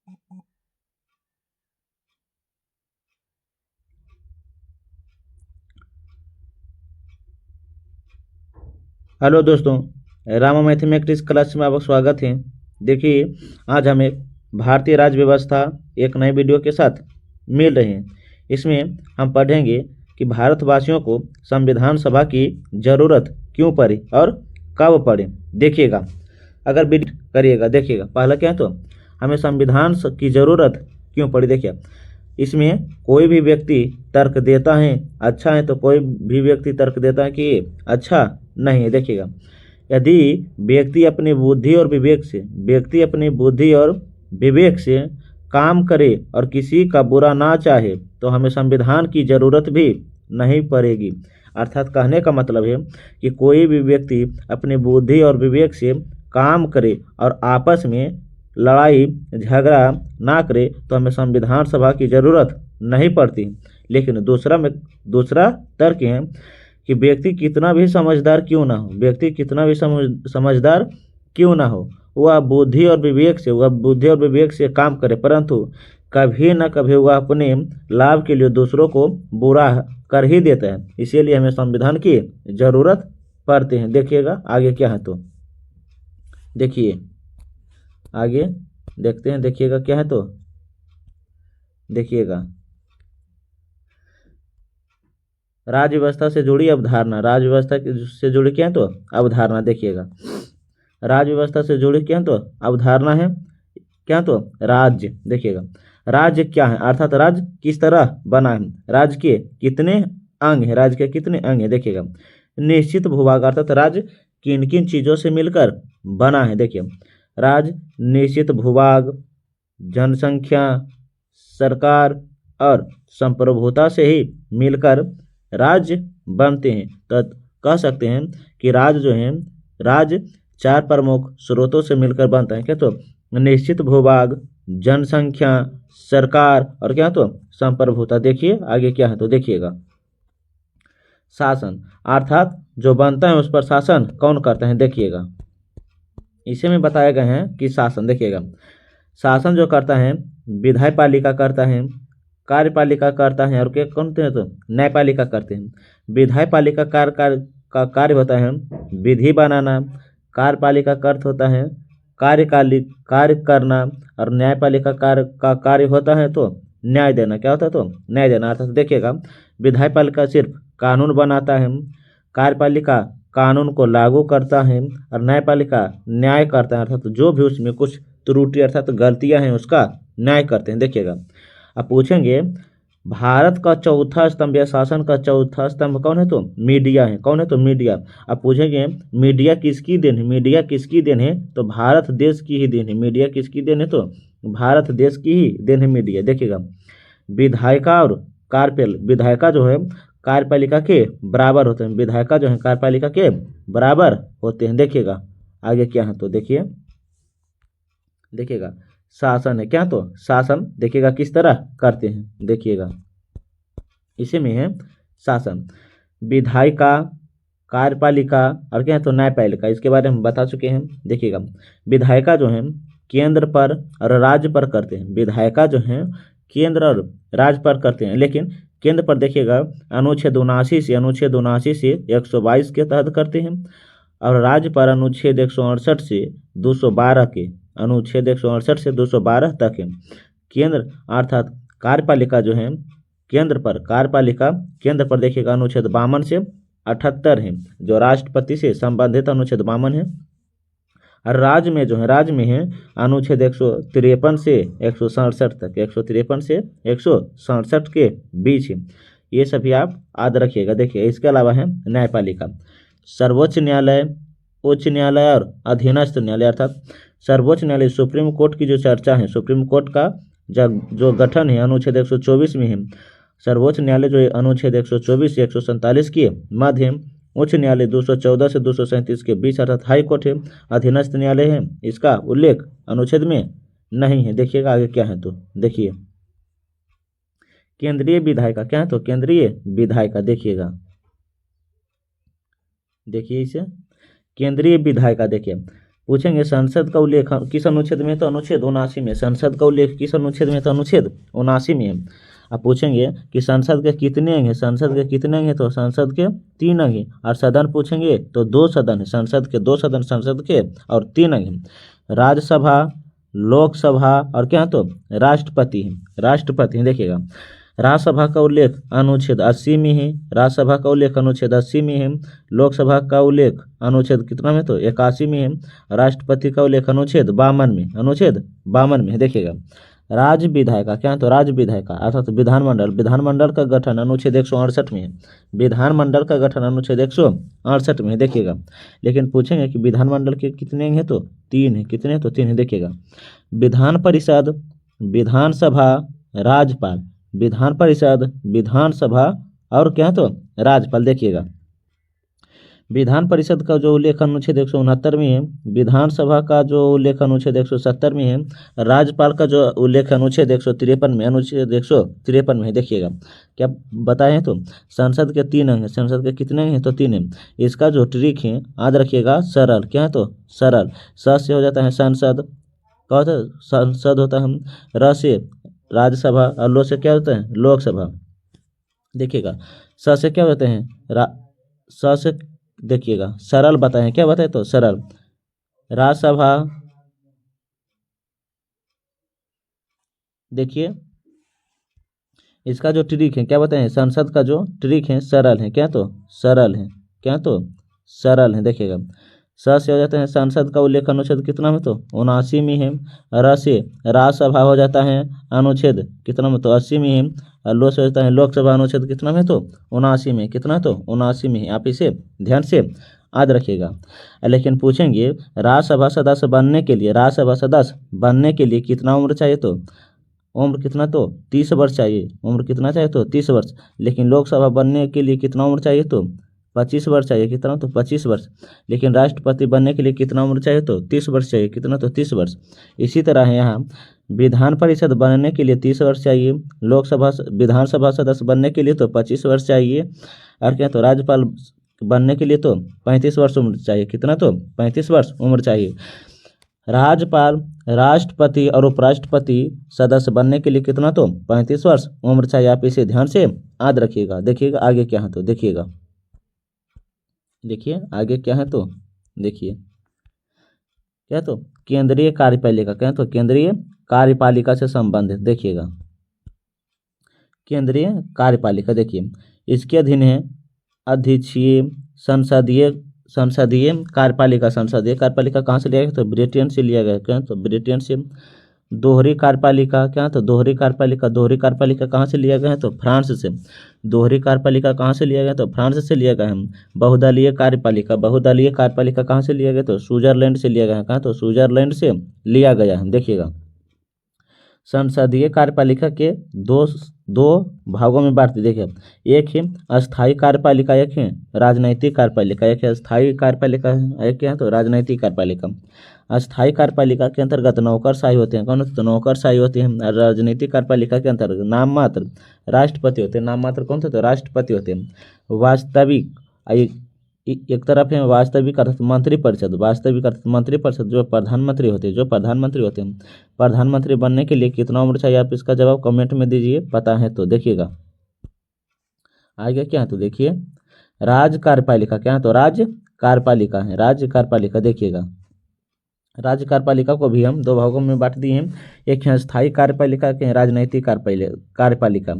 Hello दोस्तों, Rama mathematics class में आपका स्वागत है। देखिए, आज हम एक भारतीय राज्य व्यवस्था एक नए वीडियो के साथ मिल रहे हैं। इसमें हम पढ़ेंगे कि भारतवासियों को संविधान सभा की ज़रूरत क्यों पड़ी और कब पड़ी। देखिएगा, अगर वीडियो करिएगा, देखिएगा पहला क्या है तो हमें संविधान की ज़रूरत क्यों पड़ी। देखिए, इसमें कोई भी व्यक्ति तर्क देता है अच्छा है, तो कोई भी व्यक्ति तर्क देता है कि अच्छा नहीं है। देखिएगा, यदि व्यक्ति अपनी बुद्धि और विवेक से काम करे और किसी का बुरा ना चाहे तो हमें संविधान की ज़रूरत भी नहीं पड़ेगी। अर्थात कहने का मतलब है कि कोई भी व्यक्ति अपनी बुद्धि और विवेक से काम करे और आपस में लड़ाई झगड़ा ना करे तो हमें संविधान सभा की ज़रूरत नहीं पड़ती। लेकिन दूसरा तर्क है कि व्यक्ति कितना भी समझदार क्यों ना हो, वह बुद्धि और विवेक से काम करे, परंतु कभी न कभी वह अपने लाभ के लिए दूसरों को बुरा कर ही देता है। इसीलिए हमें संविधान की ज़रूरत पड़ती है। देखिएगा आगे क्या है तो देखिए, आगे देखते हैं। देखिएगा क्या है तो देखिएगा, राज्य व्यवस्था से जुड़ी अवधारणा। राज्य व्यवस्था से जुड़ी क्या है तो अवधारणा। देखिएगा, राज्य व्यवस्था से जुड़ी क्या है तो अवधारणा है क्या तो राज्य। देखिएगा, राज्य क्या है, अर्थात राज्य किस तरह बना है, राज्य के कितने अंग है। देखिएगा, निश्चित भूभाग, अर्थात राज्य किन किन चीज़ों से मिलकर बना है। देखिए, राज्य निश्चित भूभाग, जनसंख्या, सरकार और संप्रभुता से ही मिलकर राज्य बनते हैं। तो कह सकते हैं कि राज्य 4 प्रमुख स्रोतों से मिलकर बनता है। क्या तो निश्चित भूभाग, जनसंख्या, सरकार और क्या तो संप्रभुता। देखिए आगे क्या है तो देखिएगा, शासन, अर्थात जो बनता है उस पर शासन कौन करता है। देखिएगा, इसे में बताया गया है कि शासन, देखिएगा, शासन जो करता है विधायपालिका करता है, कार्यपालिका करता है और क्या करते हैं तो न्यायपालिका करते हैं। विधायपालिका का कार्य होता है विधि बनाना, कार्यपालिका का अर्थ होता है कार्य करना और न्यायपालिका का कार्य होता है तो न्याय देना। क्या होता है तो न्याय देना। अर्थात देखिएगा, विधायपालिका सिर्फ कानून बनाता है, कार्यपालिका कानून को लागू करता है और न्यायपालिका न्याय करता है, अर्थात जो भी उसमें कुछ त्रुटि अर्थात गलतियां हैं उसका न्याय करते हैं। देखिएगा, अब पूछेंगे भारत का चौथा स्तंभ या शासन का चौथा स्तंभ कौन है तो मीडिया है। कौन है तो मीडिया। अब पूछेंगे मीडिया किसकी देन है, तो भारत देश की ही देन है। मीडिया किसकी देन है तो भारत देश की ही देन है मीडिया। देखिएगा, विधायिका जो है कार्यपालिका के बराबर होते हैं। देखिएगा आगे क्या है तो देखिएगा, शासन है क्या तो शासन। देखिएगा किस तरह करते हैं। देखिएगा, इसी में है शासन, विधायिका, कार्यपालिका और क्या है तो न्यायपालिका। इसके बारे में हम बता चुके हैं। देखिएगा, विधायिका जो है केंद्र पर और राज्य पर करते हैं। विधायिका जो है केंद्र और राज्य पर करते हैं, लेकिन केंद्र पर देखिएगा अनुच्छेद 79 से 122 के तहत करते हैं और राज्य पर अनुच्छेद 168 से 212 तक है। केंद्र अर्थात कार्यपालिका जो है केंद्र पर देखिएगा अनुच्छेद 52 से 78 है, जो राष्ट्रपति से संबंधित अनुच्छेद 52 है। और राज्य में है अनुच्छेद 153 से 167 तक, 153 से 167 के बीच है। ये सभी आप याद रखिएगा। देखिए, इसके अलावा है न्यायपालिका, सर्वोच्च न्यायालय, उच्च न्यायालय और अधीनस्थ न्यायालय। अर्थात सर्वोच्च न्यायालय सुप्रीम कोर्ट की जो चर्चा है, सुप्रीम कोर्ट का जो गठन है अनुच्छेद 124 में है। सर्वोच्च न्यायालय जो है अनुच्छेद 124 से 147 के मध्य है। उच्च न्यायालय 214 से 237 के बीच अर्थात हाई कोर्ट है। अधीनस्थ न्यायालय है, इसका उल्लेख अनुच्छेद में नहीं है। देखिएगा आगे क्या है तो देखिए, केंद्रीय विधायिका क्या है तो केंद्रीय विधायिका। देखिए इसे केंद्रीय विधायिका। देखिए, पूछेंगे संसद का उल्लेख किस अनुच्छेद में, तो अनुच्छेद 79 में। संसद का उल्लेख किस अनुच्छेद में, तो अनुच्छेद 79 में है। अब पूछेंगे कि संसद के कितने अंग हैं, संसद के कितने अंग हैं, तो संसद के 3 अंग हैं। और सदन पूछेंगे तो 2 सदन है, संसद के 2 सदन संसद के और 3 अंग हैं। राज्यसभा, लोकसभा और क्या तो राष्ट्रपति है, राष्ट्रपति है। देखिएगा राज्यसभा का उल्लेख अनुच्छेद 80 में है, राज्यसभा का उल्लेख अनुच्छेद 80 में है। लोकसभा का उल्लेख अनुच्छेद कितना में, तो 81 में है। राष्ट्रपति का उल्लेख अनुच्छेद 52 में, अनुच्छेद 52 में है। देखिएगा राज्य विधायिका क्या है, तो राज्य विधायिका अर्थात तो विधानमंडल, विधानमंडल का गठन अनुच्छेद 168 में है। विधानमंडल का गठन अनुच्छेद 168 में है। देखिएगा लेकिन पूछेंगे कि विधानमंडल के कितने अंग हैं, तो 3 है। कितने हैं, तो 3 है। देखिएगा विधान परिषद, विधानसभा, राज्यपाल, विधान परिषद, विधानसभा और क्या है, तो राज्यपाल। देखिएगा विधान परिषद का जो उल्लेख अनुच्छेद 169 में है, विधानसभा का जो उल्लेख अनुच्छेद 170 में है, राज्यपाल का जो उल्लेख अनुच्छेद 153 में, अनुच्छेद 153 में है। देखिएगा क्या बताए हैं, तो संसद के 3 अंग हैं, संसद के कितने अंग हैं, तो 3 हैं। इसका जो ट्रिक है याद रखिएगा, सरल क्या है, तो सरल। स से हो जाता है संसद, क्या होता है, संसद होता है। र से राज्यसभा और लो से क्या होता है, लोकसभा। देखिएगा स से क्या होते हैं, स से देखिएगा सरल बताए हैं, क्या बताए, तो सरल। राज्यसभा, देखिए इसका जो ट्रिक है क्या बताएं, संसद का जो ट्रिक है सरल है, क्या तो सरल है, क्या तो सरल है। देखिएगा स से हो जाता है संसद का उल्लेख अनुच्छेद कितना में, तो 79 में है। र से राज्यसभा हो जाता है अनुच्छेद कितना में, तो 80 में है। और लो से होता है लोकसभा, अनुच्छेद कितना में, तो 79 में। कितना, तो 79 में है। आप इसे ध्यान से याद रखिएगा। लेकिन पूछेंगे राज्यसभा सदस्य बनने के लिए, राज्यसभा सदस्य बनने के लिए कितना उम्र चाहिए, तो उम्र कितना, तो 30 वर्ष चाहिए। उम्र कितना चाहिए, तो 30 वर्ष। लेकिन लोकसभा बनने के लिए कितना उम्र चाहिए, तो 25 वर्ष चाहिए। कितना, तो 25 वर्ष। लेकिन राष्ट्रपति बनने के लिए कितना उम्र चाहिए, तो 30 वर्ष चाहिए। कितना, तो 30 वर्ष। इसी तरह है यहाँ विधान परिषद बनने के लिए 30 वर्ष चाहिए, लोकसभा विधानसभा सदस्य बनने के लिए तो 25 वर्ष चाहिए, और क्या तो राज्यपाल बनने के लिए तो 35 वर्ष उम्र चाहिए। कितना, तो 35 वर्ष उम्र चाहिए। राज्यपाल, राष्ट्रपति और उपराष्ट्रपति सदस्य बनने के लिए कितना, तो 35 वर्ष उम्र चाहिए। आप इसे ध्यान से याद रखिएगा। देखिएगा आगे क्या है, तो देखिएगा देखिए आगे क्या है, तो देखिए क्या, तो केंद्रीय कार्यपालिका, क्या तो केंद्रीय कार्यपालिका से संबंधित। देखिएगा केंद्रीय कार्यपालिका, देखिए इसके अधीन है अध्यक्षीय, संसदीय, संसदीय कार्यपालिका। संसदीय कार्यपालिका कहाँ से लिया गया, तो ब्रिटेन से लिया गया। क्या, तो ब्रिटेन से। दोहरी कार्यपालिका, क्या, तो दोहरी कार्यपालिका, दोहरी कार्यपालिका कहाँ से लिया गया है, तो फ्रांस से। दोहरी कार्यपालिका कहाँ से लिया गया, तो फ्रांस से लिया गया है। बहुदलीय कार्यपालिका, बहुदलीय कार्यपालिका कहाँ से लिया गया, तो स्विट्जरलैंड से लिया गया है। कहाँ, तो स्विट्जरलैंड से लिया गया है। देखिएगा संसदीय कार्यपालिका के दो भागों में बांटती। देखिए एक है अस्थायी कार्यपालिका, एक है राजनैतिक कार्यपालिका। एक है अस्थायी कार्यपालिका है, एक क्या है, तो राजनैतिक कार्यपालिका। अस्थायी कार्यपालिका के अंतर्गत नौकरशाही होते हैं। कौन, तो नौकरशाही होती है। राजनीतिक कार्यपालिका के अंतर्गत नाम मात्र राष्ट्रपति होते हैं। नाम मात्र कौन थे, तो राष्ट्रपति होते हैं। वास्तविक एक तरफ है वास्तविक अर्थात मंत्रिपरिषद, वास्तविक अर्थात मंत्रिपरिषद जो प्रधानमंत्री होते हैं, जो प्रधानमंत्री होते हैं। प्रधानमंत्री बनने के लिए कितना उम्र चाहिए, आप इसका जवाब कमेंट में दीजिए, पता है तो। देखिएगा आगे क्या है, तो देखिए राज्य कार्यपालिका, क्या है, तो राज्य कार्यपालिका है, राज्य कार्यपालिका। देखिएगा राज्य कार्यपालिका को भी हम 2 भागों में बांट दिए हैं। एक है स्थायी कार्यपालिका के राजनैतिक कार्यपालिका।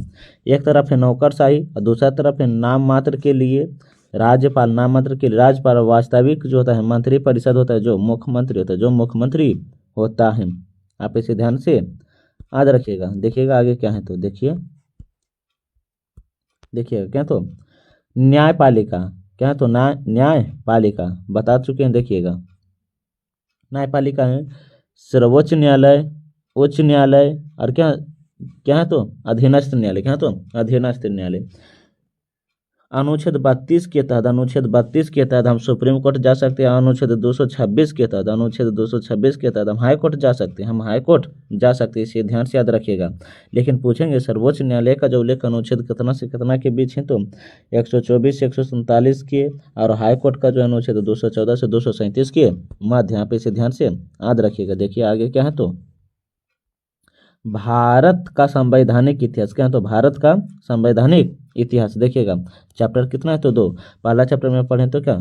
एक तरफ है नौकरशाही और दूसरा तरफ है नाम मात्र के लिए राज्यपाल। नाम मात्र के लिए राज्यपाल। वास्तविक जो होता है मंत्रिपरिषद होता है, जो मुख्यमंत्री होता है, जो मुख्यमंत्री होता है। आप इसे ध्यान से याद रखिएगा। देखिएगा आगे क्या है, तो देखिएगा क्या, तो न्यायपालिका, क्या, तो न्यायपालिका बता चुके हैं। देखिएगा न्यायपालिका है सर्वोच्च न्यायालय, उच्च न्यायालय और क्या क्या है, तो अधीनस्थ न्यायालय। क्या है, तो अधीनस्थ न्यायालय। अनुच्छेद 32 के तहत हम सुप्रीम कोर्ट जा सकते हैं। अनुच्छेद 226 के तहत हम हाई कोर्ट जा सकते हैं। इसे ध्यान से याद रखिएगा। लेकिन पूछेंगे सर्वोच्च न्यायालय का जो उल्लेख अनुच्छेद कितना से कितना के बीच है, तो 124 से 147 के, और हाई कोर्ट का जो अनुच्छेद 214 से 237 के मध्य। यहाँ पे इसे ध्यान से याद रखिएगा। देखिए आगे क्या है, तो भारत का संवैधानिक इतिहास। क्या है, तो भारत का संवैधानिक इतिहास। देखिएगा चैप्टर कितना है, तो 2। पहला चैप्टर में पढ़ें तो क्या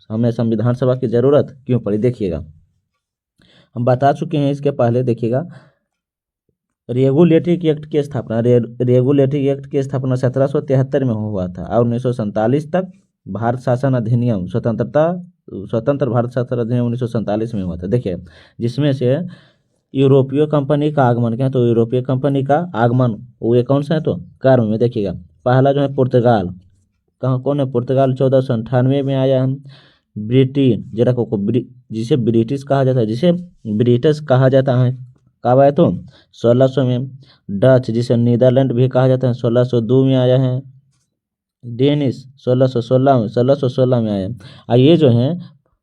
हमें संविधान सभा की जरूरत क्यों पड़ी। देखिएगा हम बता चुके हैं इसके पहले। देखिएगा रेगुलेटरी एक्ट की स्थापना, रेगुलेटरी एक्ट की स्थापना 1773 में हुआ था, और 1947 तक भारत शासन अधिनियम स्वतंत्र भारत शासन अधिनियम 1947 में हुआ था। देखिए जिसमें से यूरोपीय कंपनी का आगमन, क्या है, तो यूरोपीय कंपनी का आगमन वो ये कौन सा है, तो क्रम में। देखिएगा पहला जो है पुर्तगाल, कौन है, पुर्तगाल 1498 में आया है। ब्रिटेन जिसे ब्रिटिश कहा जाता है, कब आया, तो 1600 में। डच जिसे नीदरलैंड भी कहा जाता है 1602 में आया है। डेनिश 1616 में आया है। और ये जो हैं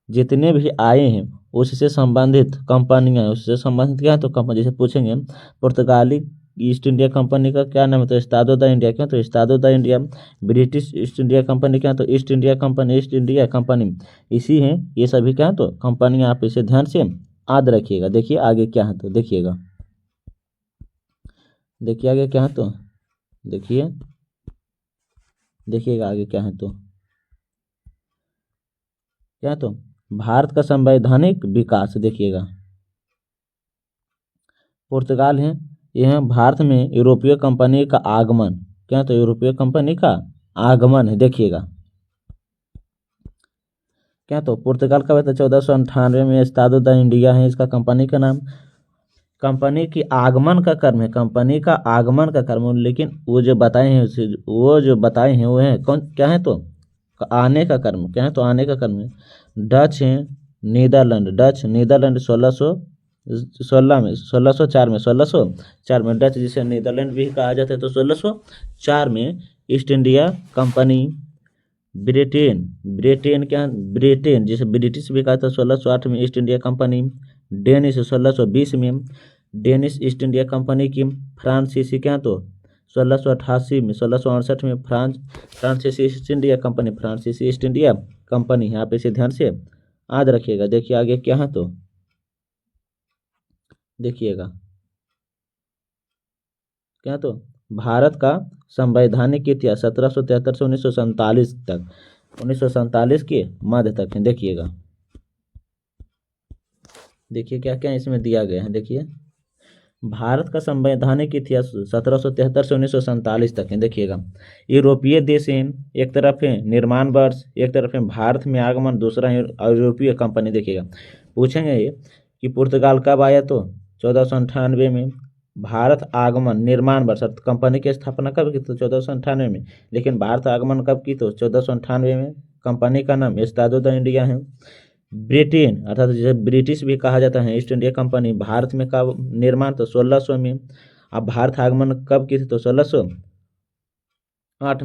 जितने भी आए हैं उससे संबंधित कंपनियां, उससे संबंधित क्या है, तो कंपनी जैसे पूछेंगे पुर्तगाली ईस्ट इंडिया कंपनी का क्या नाम है, तो एस्टाडो द इंडिया। क्या, तो एस्टाडो द India. British East India company क्या, तो ईस्ट इंडिया कंपनी इसी है। ये सभी क्या है, तो कंपनियां। आप इसे ध्यान से याद रखिएगा। देखिए आगे क्या है, तो देखिएगा आगे क्या है, तो देखिएगा आगे क्या है, तो क्या, तो भारत का संवैधानिक विकास। देखिएगा पुर्तगाल है, यह भारत में यूरोपीय कंपनी का आगमन। क्या, तो यूरोपीय कंपनी का आगमन है। देखिएगा क्या, तो पुर्तगाल का 1498 में एस्टाडो द इंडिया है इसका कंपनी का नाम। कंपनी की आगमन का क्रम है, लेकिन वो जो बताए हैं वो है कौन, क्या है, तो आने का क्रम। क्या है, तो आने का क्रम है। डच है, नीदरलैंड 1604 में डच जिसे नीदरलैंड भी कहा जाता है, तो 1604 में ईस्ट इंडिया कंपनी। ब्रिटेन जिसे ब्रिटिश भी कहा था 1608 में ईस्ट इंडिया कंपनी। डेनिश 1620 में डेनिश ईस्ट इंडिया कंपनी की। फ्रांसीसी क्या, तो 1668 में फ्रांसीसी ईस्ट इंडिया कंपनी। यहाँ पे इसे ध्यान से याद रखिएगा। देखिए आगे क्या है, तो देखिएगा क्या, तो भारत का संवैधानिक इतिहास 1773 से 1947 तक, 1947 के मध्य तक है। देखिए क्या क्या इसमें दिया गया है। देखिए भारत का संवैधानिक इतिहास 1773 से 1947 तक है। देखिएगा यूरोपीय देश हैं, एक तरफ है निर्माण वर्ष, एक तरफ है भारत में आगमन, दूसरा है यूरोपीय कंपनी। देखिएगा पूछेंगे ये कि पुर्तगाल कब आया, तो 1498 में। भारत आगमन निर्माण वर्ष, कंपनी की स्थापना कब की, तो 1498 में। लेकिन भारत आगमन कब की, तो 1498 में। कंपनी का नाम एस्टाडो द इंडिया है। ब्रिटेन अर्थात जिसे ब्रिटिश भी कहा जाता है ईस्ट इंडिया कंपनी, भारत में कब निर्माण, तो 1600 में। अब भारत आगमन कब की थी, तो 1608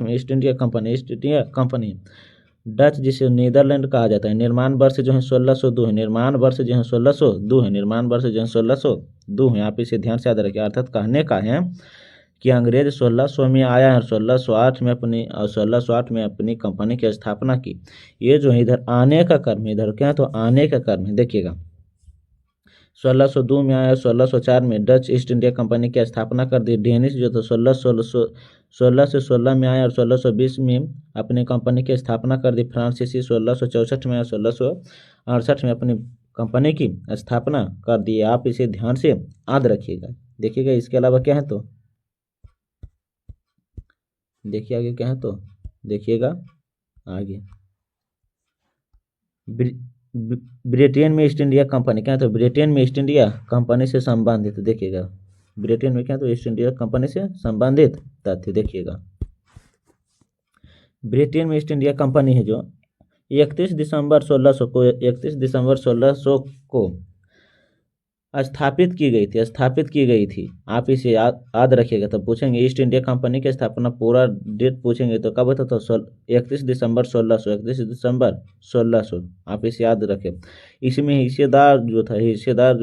में ईस्ट इंडिया कंपनी। डच जिसे नीदरलैंड कहा जाता है, निर्माण वर्ष जो है 1602 है। आप इसे ध्यान से याद रखिए। अर्थात कहने का है कि अंग्रेज 1600 में आया है और 1608 में अपनी कंपनी की स्थापना की। ये जो है इधर आने का क्रम है, इधर क्या, तो आने का क्रम है। देखिएगा 1602 में आया, 1604 में डच ईस्ट इंडिया कंपनी की स्थापना कर दी। डेनिश जो था 1616 में आया और 1620 में अपनी कंपनी की स्थापना कर दी। फ्रांसीसी 1664 में आया, 1668 में अपनी कंपनी की स्थापना कर दी। आप इसे ध्यान से याद रखिएगा। देखिएगा इसके अलावा क्या है, तो देखिए आगे क्या है, तो देखिएगा आगे ब्रिटेन में ईस्ट इंडिया कंपनी। क्या है, तो ब्रिटेन में ईस्ट इंडिया कंपनी से संबंधित। देखिएगा ब्रिटेन में क्या, तो ईस्ट इंडिया कंपनी से संबंधित तथ्य। देखिएगा ब्रिटेन में ईस्ट इंडिया कंपनी है जो 31 दिसंबर 1600 को स्थापित की गई थी, स्थापित की गई थी। आप इसे याद रखिएगा। तब पूछेंगे ईस्ट इंडिया कंपनी की स्थापना पूरा डेट पूछेंगे तो कब होता था? 31 दिसंबर 1600, 31 दिसंबर 1600। आप इसे याद रखें। इसमें हिस्सेदार जो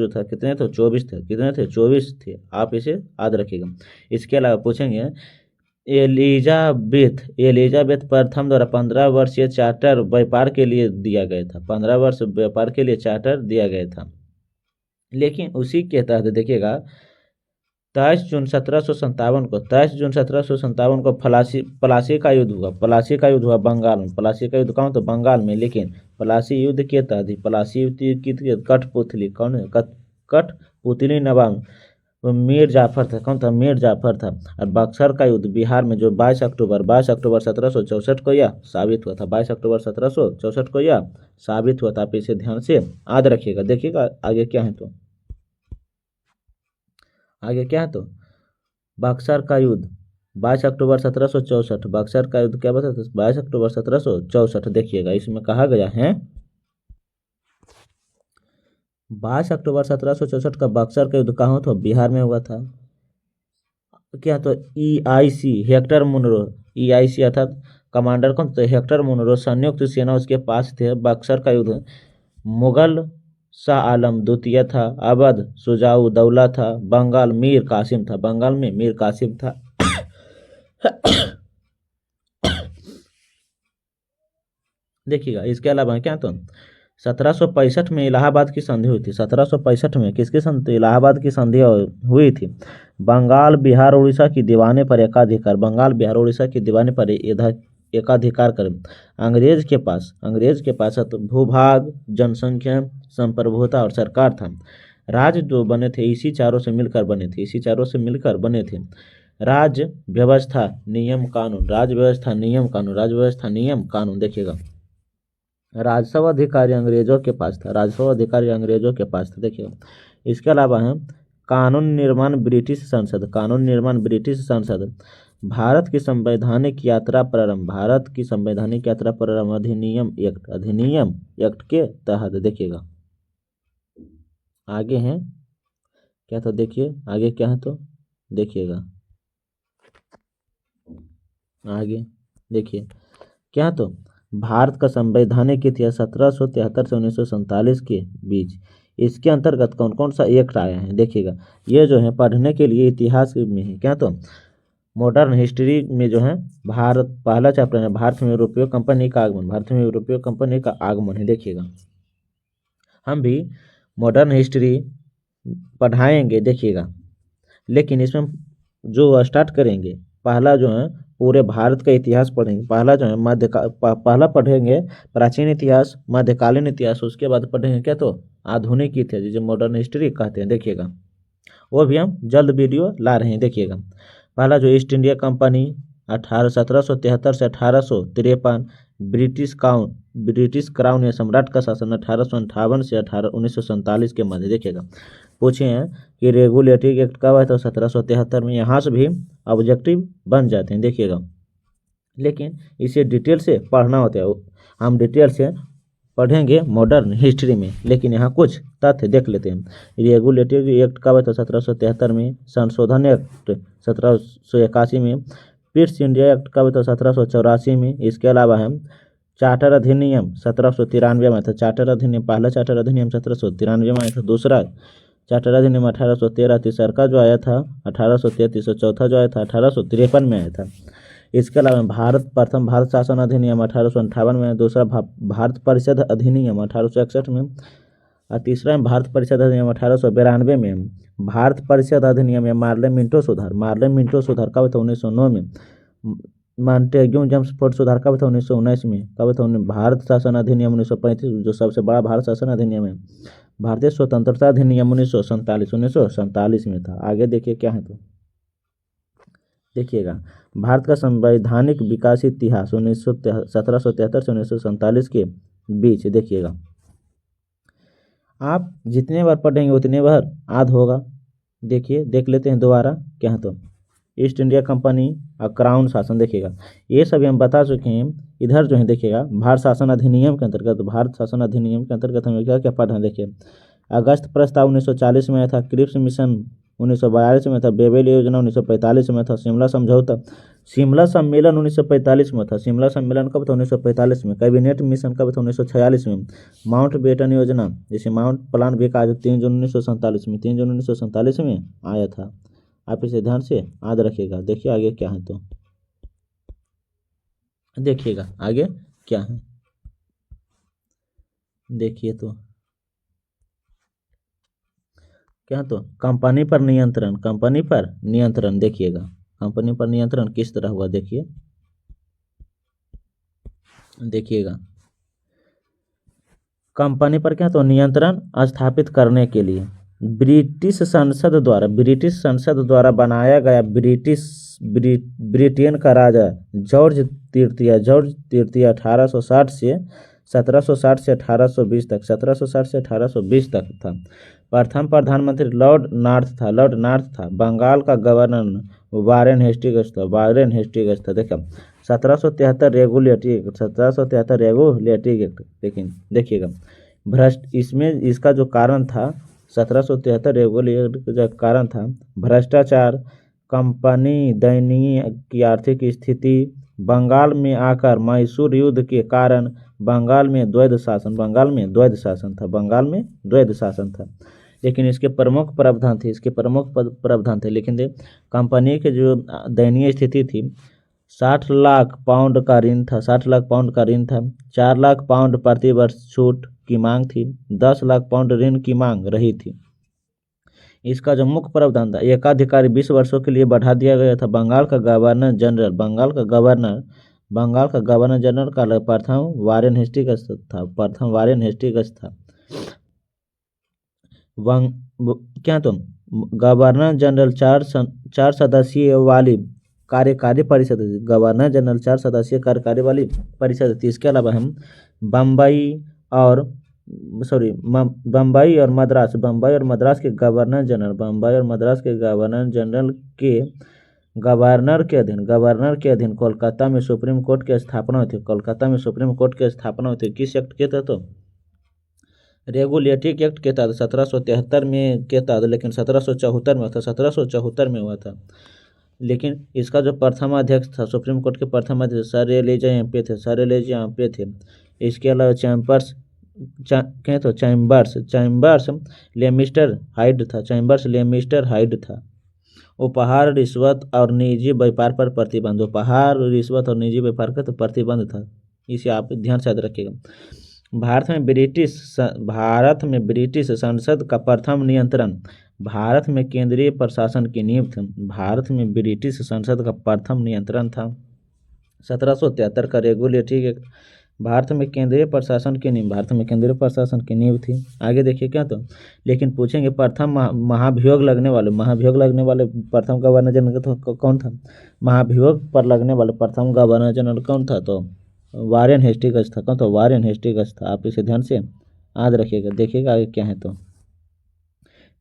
था कितने थे? 24 थे। कितने थे? 24 थे। आप इसे याद रखिएगा। इसके अलावा पूछेंगे एलिजाबेथ प्रथम द्वारा 15 वर्षीय चार्टर व्यापार के लिए दिया गया था। 15 वर्ष व्यापार के लिए चार्टर दिया गया था। लेकिन उसी के तहत देखिएगा 23 जून 1757 को प्लासी का युद्ध हुआ। प्लासी का युद्ध हुआ बंगाल में। प्लासी का युद्ध कहाँ? तो बंगाल में। लेकिन प्लासी युद्ध के तहत ही प्लासी युद्ध की कठपुतली कौन है? कठपुतली नवाब मीर जाफर था। कौन था? मीर जाफर था। और बक्सर का युद्ध बिहार में जो 22 अक्टूबर 1764 को यह साबित हुआ था। 22 अक्टूबर 1764 को यह साबित हुआ था। आप इसे ध्यान से याद रखिएगा। देखिएगा आगे क्या है तो बक्सर का युद्ध 22 अक्टूबर 1764। बक्सर का युद्ध क्या बता? 22 अक्टूबर 1764। देखिएगा इसमें कहा गया है 22 अक्टूबर 1764 का बक्सर का युद्ध कहाँ था? बिहार में हुआ था। क्या तो EIC हेक्टर मुनरो, EIC अर्थात कमांडर कौन? तो हेक्टर मुनरो संयुक्त सेना उसके पास थे। बक्सर का युद्ध मुगल शाह आलम द्वितीय था। अवध सुजाऊ दौला था। बंगाल मीर कासिम था। बंगाल में मीर कासिम था। देखिएगा इसके अलावा क्या तो 1765 में इलाहाबाद की संधि हुई थी। 1765 में किसकी संधि? इलाहाबाद की संधि हुई थी। बंगाल बिहार उड़ीसा की दीवाने पर एकाधिकार। बंगाल बिहार उड़ीसा की दीवाने पर एकाधिकार कर अंग्रेज के पास तो भूभाग, जनसंख्या, संप्रभुता और सरकार था। राज्य जो बने थे इसी चारों से मिलकर बने थे। राज्य व्यवस्था नियम कानून, देखिएगा राजस्व अधिकारी अंग्रेजों के पास था। देखिए इसके अलावा है कानून निर्माण ब्रिटिश संसद। भारत की संवैधानिक यात्रा प्रारंभ अधिनियम एक्ट के तहत। देखिएगा आगे है क्या तो देखिए आगे क्या है तो देखिएगा आगे देखिए क्या तो भारत का संवैधानिक इतिहास 1773 से 1947 के बीच। इसके अंतर्गत कौन कौन सा एक्ट आया है? देखिएगा ये जो है पढ़ने के लिए इतिहास में है। क्या तो मॉडर्न हिस्ट्री में जो है भारत पहला चैप्टर है भारत में यूरोपीय कंपनी का आगमन है। देखिएगा हम भी मॉडर्न हिस्ट्री पढ़ाएंगे। देखिएगा लेकिन इसमें जो स्टार्ट करेंगे पहला जो है पूरे भारत का इतिहास पढ़ेंगे। पहला जो है पहला पढ़ेंगे प्राचीन इतिहास, मध्यकालीन इतिहास। उसके बाद पढ़ेंगे क्या तो आधुनिक इतिहास जिसे मॉडर्न हिस्ट्री कहते हैं। देखिएगा वो भी हम जल्द वीडियो ला रहे हैं। देखिएगा पहला जो ईस्ट इंडिया कंपनी 1773 से 1853। ब्रिटिश क्राउन या सम्राट का शासन 1858 से 1947 के मध्य। देखिएगा पूछे हैं कि रेगुलेटरी एक्ट कब आया था? 1773 में। यहाँ से भी ऑब्जेक्टिव बन जाते हैं। देखिएगा लेकिन इसे डिटेल से पढ़ना होता है। हम डिटेल से पढ़ेंगे मॉडर्न हिस्ट्री में। लेकिन यहाँ कुछ तथ्य देख लेते हैं। रेगुलेटरी एक्ट कब आया था? 1773 में। संशोधन एक्ट 1781 में। पिट्स इंडिया एक्ट कब आया था? 1784 में। इसके अलावा है चार्टर अधिनियम 1793 में था। पहला चार्टर अधिनियम 1793 में आया था। दूसरा चार्टर अधिनियम 1813। तीसरा का जो आया था 1833। चौथा जो आया था 1853 में आया था। इसके अलावा प्रथम भारत शासन अधिनियम 1858 में। दूसरा भारत परिषद अधिनियम 1861 में। और तीसरा भारत परिषद अधिनियम 1892 में। भारत परिषद अधिनियम या मार्ले मिंटो सुधार कब था? 1909 में। मॉन्टेग्यू जेम्सफोर्ड सुधार कब था? 1919 में। कब था? भारत शासन अधिनियम 1935 जो सबसे बड़ा भारत शासन अधिनियम है। भारतीय स्वतंत्रता अधिनियम 1947 में था। आगे देखिए क्या है तो देखिएगा भारत का संवैधानिक विकास इतिहास 1773 से 1947 के बीच। देखिएगा आप जितने बार पढ़ेंगे उतने बार याद होगा। देखिए देख लेते हैं दोबारा क्या है तो ईस्ट इंडिया कंपनी और क्राउन शासन। देखिएगा ये सभी हम बता चुके हैं। इधर जो है देखिएगा भारत शासन अधिनियम के अंतर्गत हमें क्या क्या पढ़ना है। देखिए अगस्त प्रस्ताव 1940 में आया था, क्रिप्स मिशन 1942 में था, बेबेल योजना 1945 में था, शिमला समझौता, शिमला सम्मेलन 1945 में था। शिमला सम्मेलन कब था? 1945 में। कैबिनेट मिशन कब था? 1946 में। माउंट बेटन योजना, जिसे माउंट प्लान भी कहा जाता, 3 जून 1947 में, 3 जून 1947 में आया था। आप इसे ध्यान से याद रखिएगा। देखिए आगे क्या है, तो देखिएगा आगे क्या है, देखिए तो क्या, तो कंपनी पर नियंत्रण, कंपनी पर नियंत्रण। देखिएगा कंपनी पर नियंत्रण किस तरह हुआ, देखिए देखिएगा कंपनी पर क्या, तो नियंत्रण स्थापित करने के लिए ब्रिटिश संसद द्वारा बनाया गया ब्रिटेन का राजा जॉर्ज तृतीय 1860 से 1760 से 1820 तक, 1760 से 1820 तक था। प्रथम प्रधानमंत्री लॉर्ड नॉर्थ था। बंगाल का गवर्नर वारेन हेस्टिंग्स था। देखा 1773 रेगुलेटरी एक्ट, लेकिन देखिएगा भ्रष्ट, इसमें इसका जो कारण था 1773 रेगुलेटरी का कारण था भ्रष्टाचार, कंपनी दयनीय की आर्थिक स्थिति, बंगाल में आकर मैसूर युद्ध के कारण बंगाल में द्वैध शासन था। लेकिन इसके प्रमुख प्रावधान थे, लेकिन कंपनी के जो दयनीय स्थिति थी, 60 लाख पाउंड का ऋण था, 4 लाख पाउंड प्रति वर्ष छूट की मांग थी, 10 लाख पाउंड ऋण की मांग रही थी। इसका जो मुख्य प्रावधान था, एकाधिकारी 20 वर्षों के लिए बढ़ा दिया गया था। बंगाल का गवर्नर जनरल का प्रथम वारेन हेस्टिंग्स था। क्या, तो गवर्नर जनरल चार सदस्यीय वाली कार्यकारी परिषद थी। गवर्नर जनरल 4 सदस्यीय कार्यकारी वाली परिषद थी। इसके अलावा हम बम्बई और मद्रास के गवर्नर जनरल के अधीन कोलकाता में सुप्रीम कोर्ट की स्थापना हुई थी। किस एक्ट के तहत? तो रेगुलेटरी एक्ट के तहत 1773 में के तहत, लेकिन 1774 में हुआ था। लेकिन इसका जो प्रथम अध्यक्ष था, सुप्रीम कोर्ट के प्रथम अध्यक्ष सर एलिजा एम्पे थे। इसके अलावा चैम्बर्स लेमिस्टर हाइड था। उपहार, रिश्वत और निजी व्यापार पर प्रतिबंध था। इसे आप ध्यान से याद रखिएगा। भारत में ब्रिटिश संसद का प्रथम नियंत्रण भारत में केंद्रीय प्रशासन की नींव थी। भारत में ब्रिटिश संसद का प्रथम नियंत्रण था 1773 का रेगुलेटरी एक्ट। भारत में केंद्रीय प्रशासन की नींव थी। आगे देखिए क्या, तो लेकिन पूछेंगे प्रथम महाभियोग लगने वाले प्रथम गवर्नर जनरल कौन था? महाभियोग पर लगने वाले प्रथम गवर्नर जनरल कौन था? तो वारेन हेस्टिंग्स था। कौन था? वारेन हेस्टिंग्स था। आप इसे ध्यान से याद रखिएगा। देखिएगा आगे क्या है, तो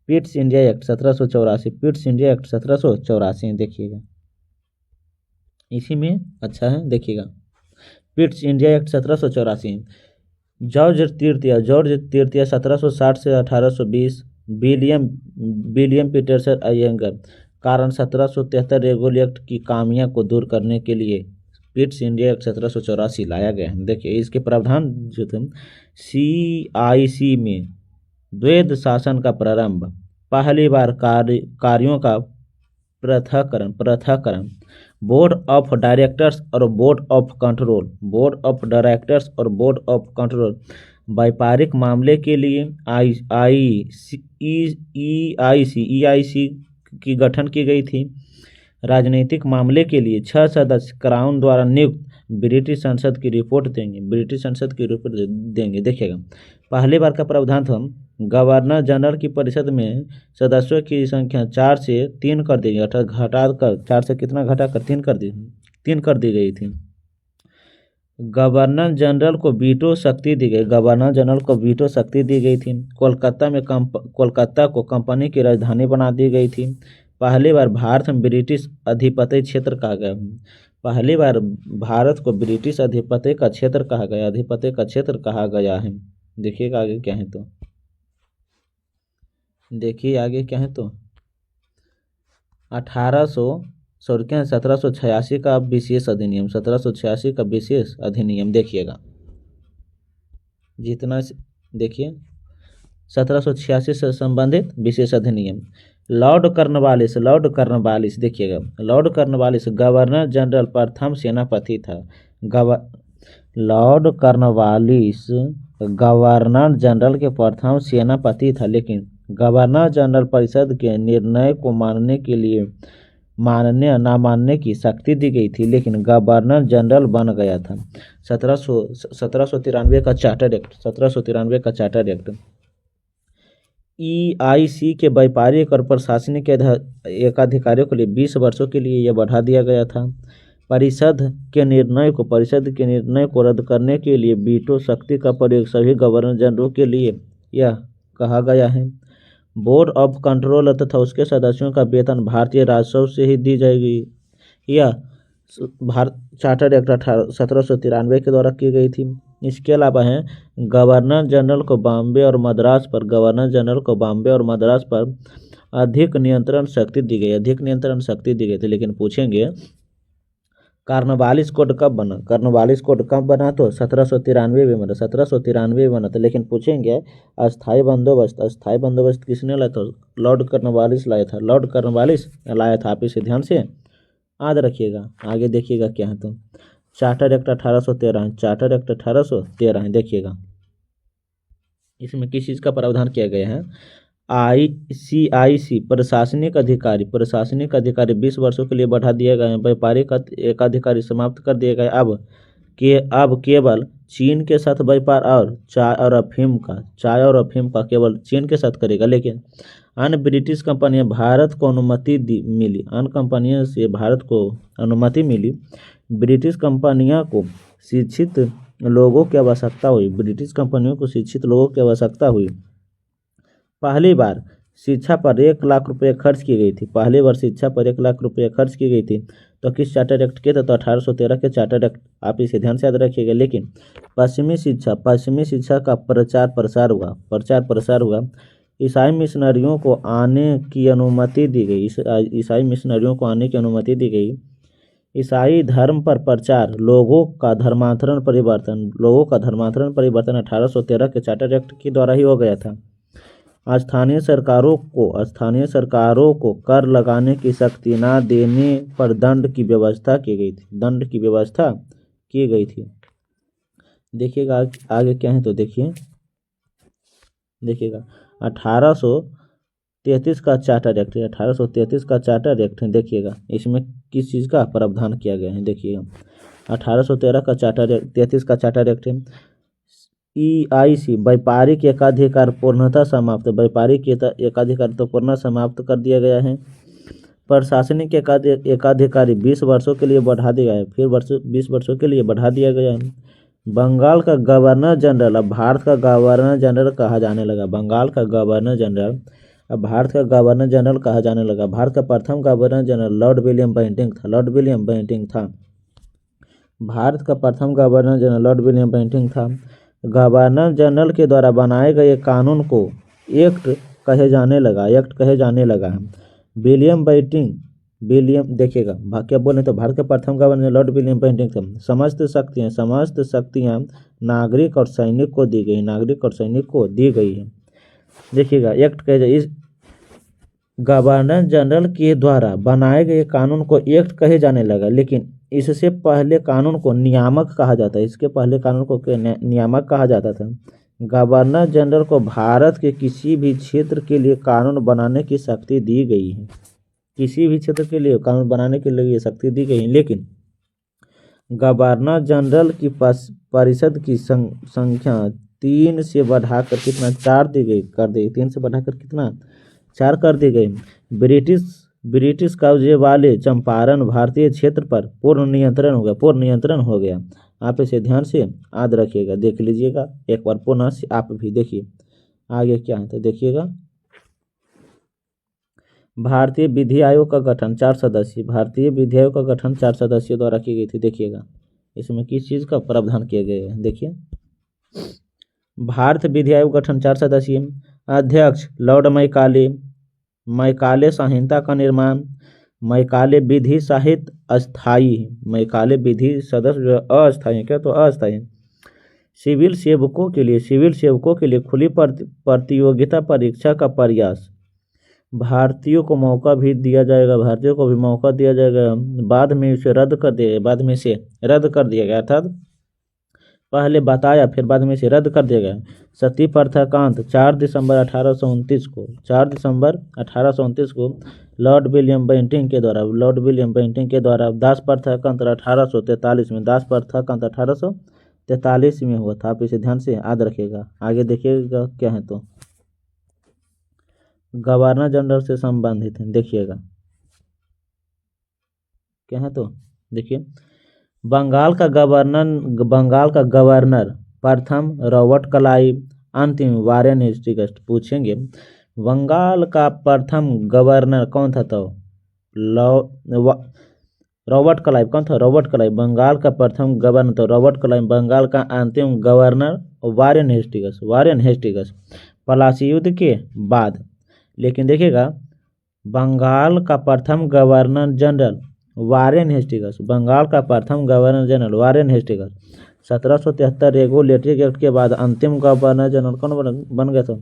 पिट्स इंडिया एक्ट 1784 देखिएगा, इसी में अच्छा है। देखिएगा पिट्स इंडिया एक्ट 1784। जॉर्ज तृतीय 1760 से 1820, विलियम पीटरसन अयंगर कारण 1773 रेगुल एक्ट की खामियों को दूर करने के लिए पिट्स इंडिया एक्ट 1784 लाया गया है। देखिए इसके प्रावधान जो थे, CIC में द्वैध शासन का प्रारंभ, पहली बार कार्यों का पृथक्करण, बोर्ड ऑफ डायरेक्टर्स और बोर्ड ऑफ कंट्रोल, व्यापारिक मामले के लिए EIC की गठन की गई थी। राजनीतिक मामले के लिए 6 सदस्य क्राउन द्वारा नियुक्त ब्रिटिश संसद की रिपोर्ट देंगे। देखिएगा पहली बार का प्रावधान था, गवर्नर जनरल की परिषद में सदस्यों की संख्या 4 से 3 कर दी गई, अर्थात घटाकर 4 से कितना घटाकर 3 कर दी गई थी। गवर्नर जनरल को वीटो शक्ति दी गई थी। कोलकाता को कंपनी की राजधानी बना दी गई थी। पहली बार भारत में ब्रिटिश अधिपत्य क्षेत्र कहा गया। पहली बार भारत को ब्रिटिश अधिपत्य का क्षेत्र कहा गया है। देखिएगा आगे क्या है, तो देखिए आगे क्या है तो 1786 का विशेष अधिनियम, 1786 का विशेष अधिनियम देखिएगा जितना देखिए 1786 से संबंधित विशेष अधिनियम। लॉर्ड कर्नवालिस देखिएगा, लॉर्ड कर्नवालिस गवर्नर जनरल प्रथम सेनापति था। लॉर्ड कर्नवालिस गवर्नर जनरल के प्रथम सेनापति था, लेकिन गवर्नर जनरल परिषद के निर्णय को मानने ना मानने की शक्ति दी गई थी, लेकिन गवर्नर जनरल बन गया था। 1793 का चार्टर एक्ट, 1793 का चार्टर एक्ट EIC के व्यापारिक और प्रशासनिक एकाधिकारियों के लिए 20 वर्षों के लिए यह बढ़ा दिया गया था। परिषद के निर्णय को रद्द करने के लिए वीटो शक्ति का प्रयोग सभी गवर्नर जनरलों के लिए यह कहा गया है। बोर्ड ऑफ कंट्रोल तथा उसके सदस्यों का वेतन भारतीय राजस्व से ही दी जाएगी। यह भारत चार्टर एक्ट 1793 के द्वारा की गई थी। इसके अलावा है गवर्नर जनरल को बॉम्बे और मद्रास पर अधिक नियंत्रण शक्ति दी गई, थी। लेकिन पूछेंगे कार्नवालिस कोड कब बना, तो 1793 में बना था। लेकिन पूछेंगे अस्थाई बंदोबस्त किसने लाया था, लॉर्ड कर्नवालिस लाया था, आप इसे ध्यान से याद रखिएगा। आगे देखिएगा क्या है तो चार्टर एक्ट 1813 है, देखिएगा इसमें किस चीज़ का प्रावधान किया गया है। ICIC प्रशासनिक अधिकारी 20 वर्षों के लिए बढ़ा दिए गए हैं। व्यापारिक एकाधिकारी समाप्त कर दिए गए। अब केवल चीन के साथ व्यापार और चाय और अफीम का केवल चीन के साथ करेगा, लेकिन अन्य ब्रिटिश कंपनियां भारत को अनुमति मिली, अन्य कंपनियों से भारत को अनुमति मिली। ब्रिटिश कंपनियों को शिक्षित लोगों की आवश्यकता हुई। पहली बार शिक्षा पर 1 लाख रुपए खर्च की गई थी। तो किस चार्टर एक्ट के, तो 1813 के चार्टर एक्ट, आप इसे ध्यान से याद रखिएगा। लेकिन पश्चिमी शिक्षा का प्रचार प्रसार हुआ। ईसाई मिशनरियों को आने की अनुमति दी गई। ईसाई धर्म पर प्रचार, लोगों का धर्मांतरण परिवर्तन 1813 के चार्टर एक्ट के द्वारा ही हो गया था। स्थानीय सरकारों को कर लगाने की शक्ति न देने पर दंड की व्यवस्था की गई थी। देखिएगा आगे क्या है तो देखिएगा 1833 का चार्टर एक्ट, 1833 का चार्टर एक्ट है। देखिएगा इसमें किस चीज़ का प्रावधान किया गया है। देखिएगा 1833 का चार्टर एक्ट है। EIC व्यापारिक एकाधिकार पूर्णतः समाप्त, कर दिया गया है। प्रशासनिक एकाधिकारी 20 वर्षों के लिए बढ़ा दिया है, 20 वर्षों के लिए बढ़ा दिया गया है। बंगाल का गवर्नर जनरल अब भारत का गवर्नर जनरल कहा जाने लगा। भारत का गवर्नर जनरल कहा जाने लगा। भारत का प्रथम governor general Lord William Bentinck था। भारत का प्रथम governor general Lord William Bentinck था। गवर्नर जनरल के द्वारा बनाए गए कानून को एक्ट कहे जाने लगा। देखिएगा क्या बोले तो भारत के प्रथम गवर्नर लॉर्ड विलियम बेंटिंक थे। समस्त शक्तियां नागरिक और सैनिक को दी गई है। देखिएगा एक्ट कहे, इस गवर्नर जनरल के द्वारा बनाए गए कानून को एक्ट कहे जाने लगा, लेकिन इससे पहले कानून को नियामक कहा जाता था। गवर्नर जनरल को भारत के किसी भी क्षेत्र के लिए कानून बनाने की शक्ति दी गई है। लेकिन गवर्नर जनरल की परिषद की संख्या 3 से बढ़ाकर कितना 4 दी गई, 4 कर दी गई। ब्रिटिश कब्जे वाले चंपारण भारतीय क्षेत्र पर पूर्ण नियंत्रण हो गया। आप इसे ध्यान से याद रखिएगा, देख लीजिएगा एक बार पुनः से आप भी देखिए आगे क्या है तो देखिएगा। भारतीय विधि आयोग का गठन 4 सदस्यों द्वारा की गई थी। देखिएगा इसमें किस चीज़ का प्रावधान किया गया है। देखिए भारत विधि आयोग गठन 4 सदस्यीय। अध्यक्ष लॉर्ड मैकाले। मैकाले संहिता का निर्माण। मैकाले विधि साहित्य अस्थाई है। मैकाले विधि सदस्य जो अस्थाई है, क्या तो अस्थाई है। सिविल सेवकों के लिए खुली प्रतियोगिता परीक्षा का प्रयास। भारतीयों को मौका भी दिया जाएगा, भारतीयों को भी मौका दिया जाएगा। बाद में इसे रद्द कर दिया गया, बाद में इसे रद्द कर दिया गया, अर्थात पहले बताया फिर बाद में इसे रद्द कर दिया गया। सती प्रथाकांड 4 दिसंबर 1829 को, 4 दिसंबर 1829 को लॉर्ड विलियम बेंटिंक के द्वारा दास प्रथाकांड 1843 में, दास प्रथाकांड 1843 में हुआ था। आप इसे ध्यान से याद रखिएगा। आगे देखिएगा क्या है तो गवर्नर जनरल से संबंधित है, देखिएगा क्या है तो देखिए। बंगाल का गवर्नर प्रथम रॉबर्ट क्लाइव, अंतिम वारेन हेस्टिंग्स। पूछेंगे बंगाल का प्रथम गवर्नर कौन था तो रॉबर्ट क्लाइव। कौन था? Robert Clive. बंगाल का प्रथम गवर्नर तो रॉबर्ट क्लाइव। बंगाल का अंतिम गवर्नर वारेन हेस्टिंग्स पलासी युद्ध के बाद। लेकिन देखिएगा बंगाल का प्रथम governor general Warren Hastings, Bengal का प्रथम governor general Warren Hastings. 1773 regulatory act के बाद अंतिम गवर्नर जनरल कौन बन गया था?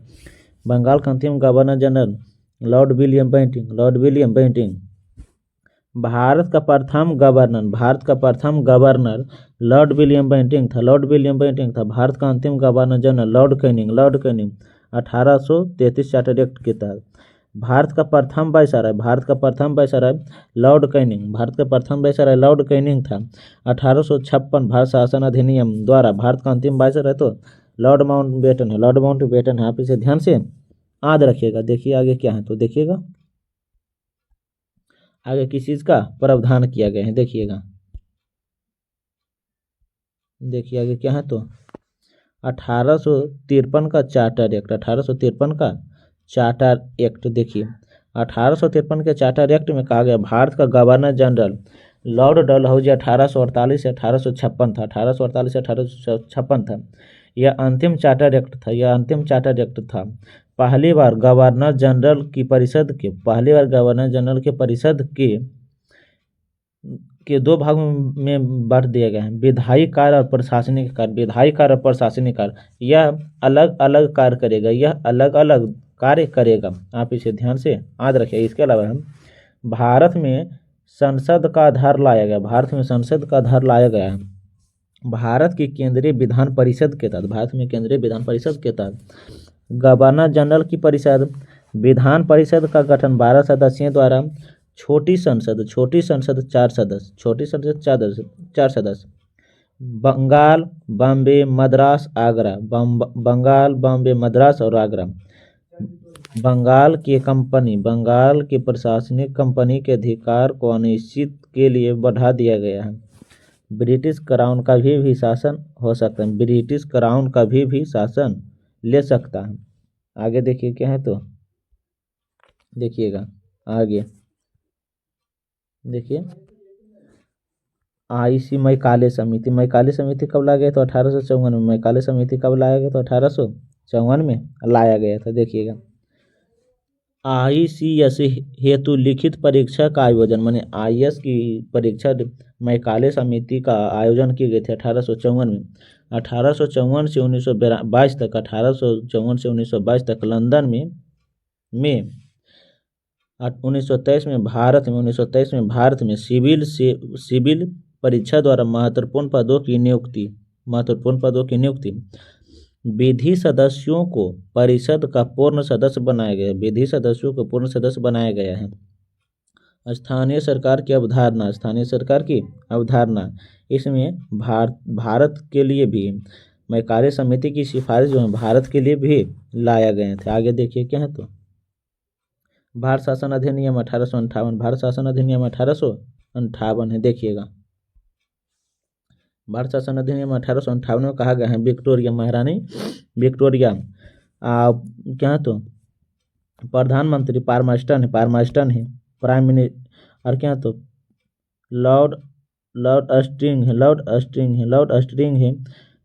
बंगाल का अंतिम governor general Lord William Bentinck. Bharat का प्रथम गवर्नर लॉर्ड विलियम बेंटिंक था। भारत का अंतिम governor general Lord Canning 1833 charter act के तहत। भारत का प्रथम वायसराय लॉर्ड कैनिंग था। 1856 भारत शासन अधिनियम द्वारा भारत का अंतिम वायसराय तो लॉर्ड माउंटबेटन है। आप इसे ध्यान से याद रखिएगा। देखिए आगे क्या है तो देखिएगा, आगे किस चीज का प्रावधान किया गया है, देखिएगा। देखिए आगे क्या है तो 1853 का चार्टर एक्ट, 1853 का चार्टर एक्ट। देखिए 1853 के चार्टर एक्ट में कहा गया भारत का गवर्नर जनरल लॉर्ड डलहौजी 1848 से 1856 था। 1848 से 1856 था। यह अंतिम चार्टर एक्ट था। पहली बार गवर्नर जनरल की परिषद के दो भागों में बांट दिया गया है, विधायी कार्य और प्रशासनिक कार्य। यह अलग अलग कार्य करेगा। आप इसे ध्यान से याद रखिए। इसके अलावा हम भारत में संसद का आधार लाया गया है। भारत की केंद्रीय विधान परिषद के तहत गवर्नर जनरल की परिषद, विधान परिषद का गठन 12 सदस्यों द्वारा, छोटी संसद 4 सदस्य। बंगाल, बॉम्बे, मद्रास, आगरा। बंगाल, बॉम्बे, मद्रास और आगरा। बंगाल की प्रशासनिक कंपनी के अधिकार को अनिश्चित के लिए बढ़ा दिया गया है। ब्रिटिश क्राउन का भी शासन हो सकता है, ब्रिटिश क्राउन का भी शासन ले सकता है। आगे देखिए क्या है तो देखिएगा आगे देखिए आईसी मैकाले समिति कब लाया गया तो 1854 में। मैकाले समिति कब लाया गया तो 1854 में लाया गया था। देखिएगा ICS हेतु लिखित परीक्षा का आयोजन, माने IS की परीक्षा मैकाले समिति का आयोजन किए गए थे 1854 में। 1854 से 1922 तक लंदन में 1923 में भारत में सिविल परीक्षा द्वारा महत्वपूर्ण पदों की नियुक्ति। विधि सदस्यों को परिषद का पूर्ण सदस्य बनाया गया है। स्थानीय सरकार की अवधारणा इसमें भारत के लिए भी मैकाले समिति की सिफारिश जो है भारत के लिए भी लाया गए थे। आगे देखिए क्या है तो भारत शासन अधिनियम 1858 है। देखिएगा भारत शासन अधिनियम 1858 में कहा गया है महारानी विक्टोरिया क्या तो प्रधानमंत्री पारमास्टन है, प्राइम मिनिस्टर और क्या तो लॉर्ड अस्टिंग है।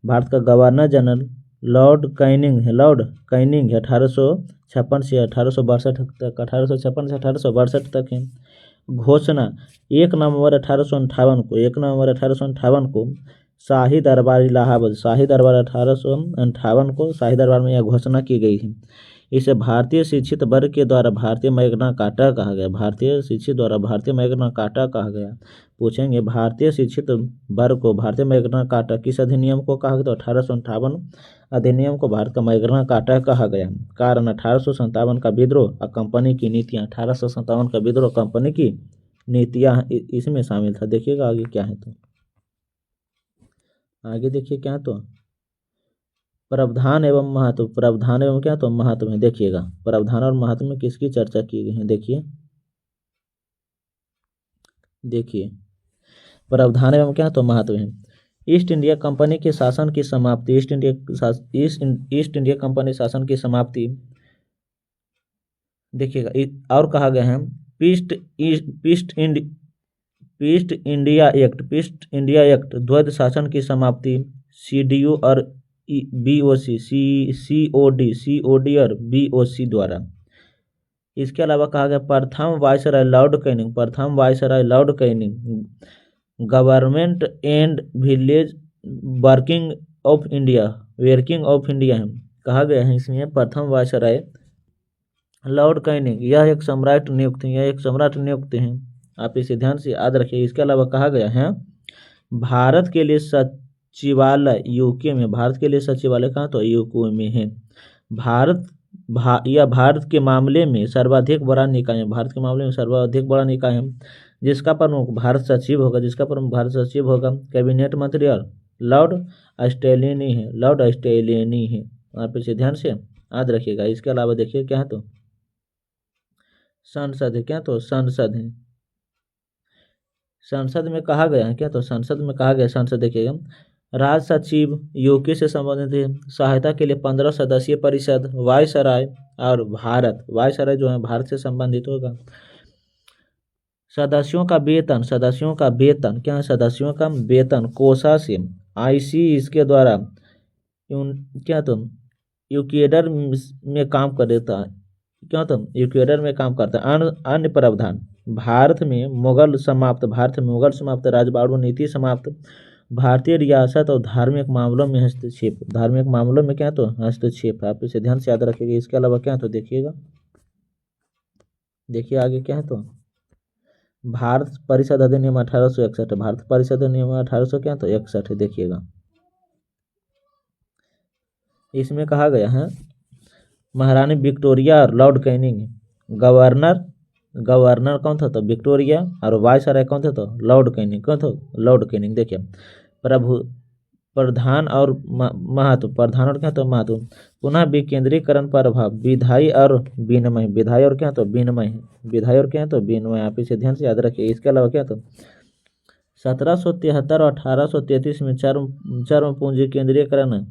भारत का गवर्नर जनरल लॉर्ड कैनिंग है, लॉर्ड कैनिंग 1856 से 1862 तक, 1856 से 1862 तक है। घोषणा 1 नवंबर 1858 को शाही दरबार इलाहाबाद, शाही दरबार 1858 को शाही दरबार में यह घोषणा की गई है। इसे भारतीय शिक्षित वर्ग के द्वारा भारतीय मैग्ना कार्टा कहा गया, भारतीय शिक्षित द्वारा भारतीय मैग्ना कार्टा कहा गया। पूछेंगे भारतीय शिक्षित वर्ग को भारतीय मैग्ना कार्टा किस अधिनियम को कहा गया, तो 1858 अधिनियम को भारत का मैग्ना कार्टा कहा गया। कारण 1857 का विद्रोह और कंपनी की नीतियाँ, 1857 का विद्रोह कंपनी की नीतियाँ इसमें शामिल था। देखिएगा आगे क्या है, तो आगे देखिए क्या है, तो प्रावधान एवं महत्व, प्रावधान एवं क्या, तो महत्व में देखिएगा प्रावधान और महत्व में किसकी चर्चा की गई है। देखिए प्रावधान एवं क्या, तो महत्व है। ईस्ट इंडिया कंपनी के शासन की समाप्ति, ईस्ट इंडिया कंपनी शासन की समाप्ति देखिएगा। और कहा गया है ईस्ट इंडिया एक्ट, द्वैध शासन की समाप्ति, CDU और BOC, COD और BOC द्वारा। इसके अलावा कहा गया प्रथम viceroy Lord Canning, government and village working of India है, कहा गया है इसमें प्रथम वायसराय लॉर्ड कैनिंग, यह एक सम्राट नियुक्त हैं। आप इसे ध्यान से याद रखिए। इसके अलावा कहा गया है भारत के लिए सचिवालय यूके में, भारत के लिए सचिवालय कहाँ, तो यूके में है। भारत के मामले में सर्वाधिक बड़ा निकाय है, भारत के मामले में सर्वाधिक बड़ा निकाय है, जिसका प्रमुख भारत सचिव होगा, कैबिनेट मंत्री और लॉर्ड ऑस्ट्रेलियनी है। आप इसे ध्यान से याद रखिएगा। इसके अलावा देखिए क्या है, तो संसद है, क्या, तो संसद है। संसद में कहा गया है क्या, तो संसद देखिएगा राज सचिव यूके से संबंधित है। सहायता के लिए 15 सदस्यीय परिषद, वायसराय और वायसराय जो है भारत से संबंधित होगा। सदस्यों का वेतन कोषा से IC इसके द्वारा क्या, तो यूकेडर में काम कर देता है, क्या, तो यूकेडर में काम करता है। अन्य प्रावधान भारत में मुगल समाप्त, राजवाड़ू नीति समाप्त, भारतीय रियासत और धार्मिक मामलों में क्या, तो हस्तक्षेप। आप इसे ध्यान से याद रखिएगा। इसके अलावा क्या, तो देखिए आगे क्या है, तो भारत परिषद अधिनियम 1861, भारत परिषद अधिनियम 1861 देखिएगा। इसमें कहा गया है महारानी विक्टोरिया और लॉर्ड कैनिंग, गवर्नर कौन था, तो विक्टोरिया, और वायसराय कौन था, तो लॉर्ड कैनिंग। देखिए प्रधान और क्या, तो महत्व, पुनः विकेंद्रीकरण प्रभाव, विधायी और विनिमय, आप इसे ध्यान से याद रखिए। इसके अलावा क्या, तो 1773 और 1833 में चरम पूंजी केंद्रीकरण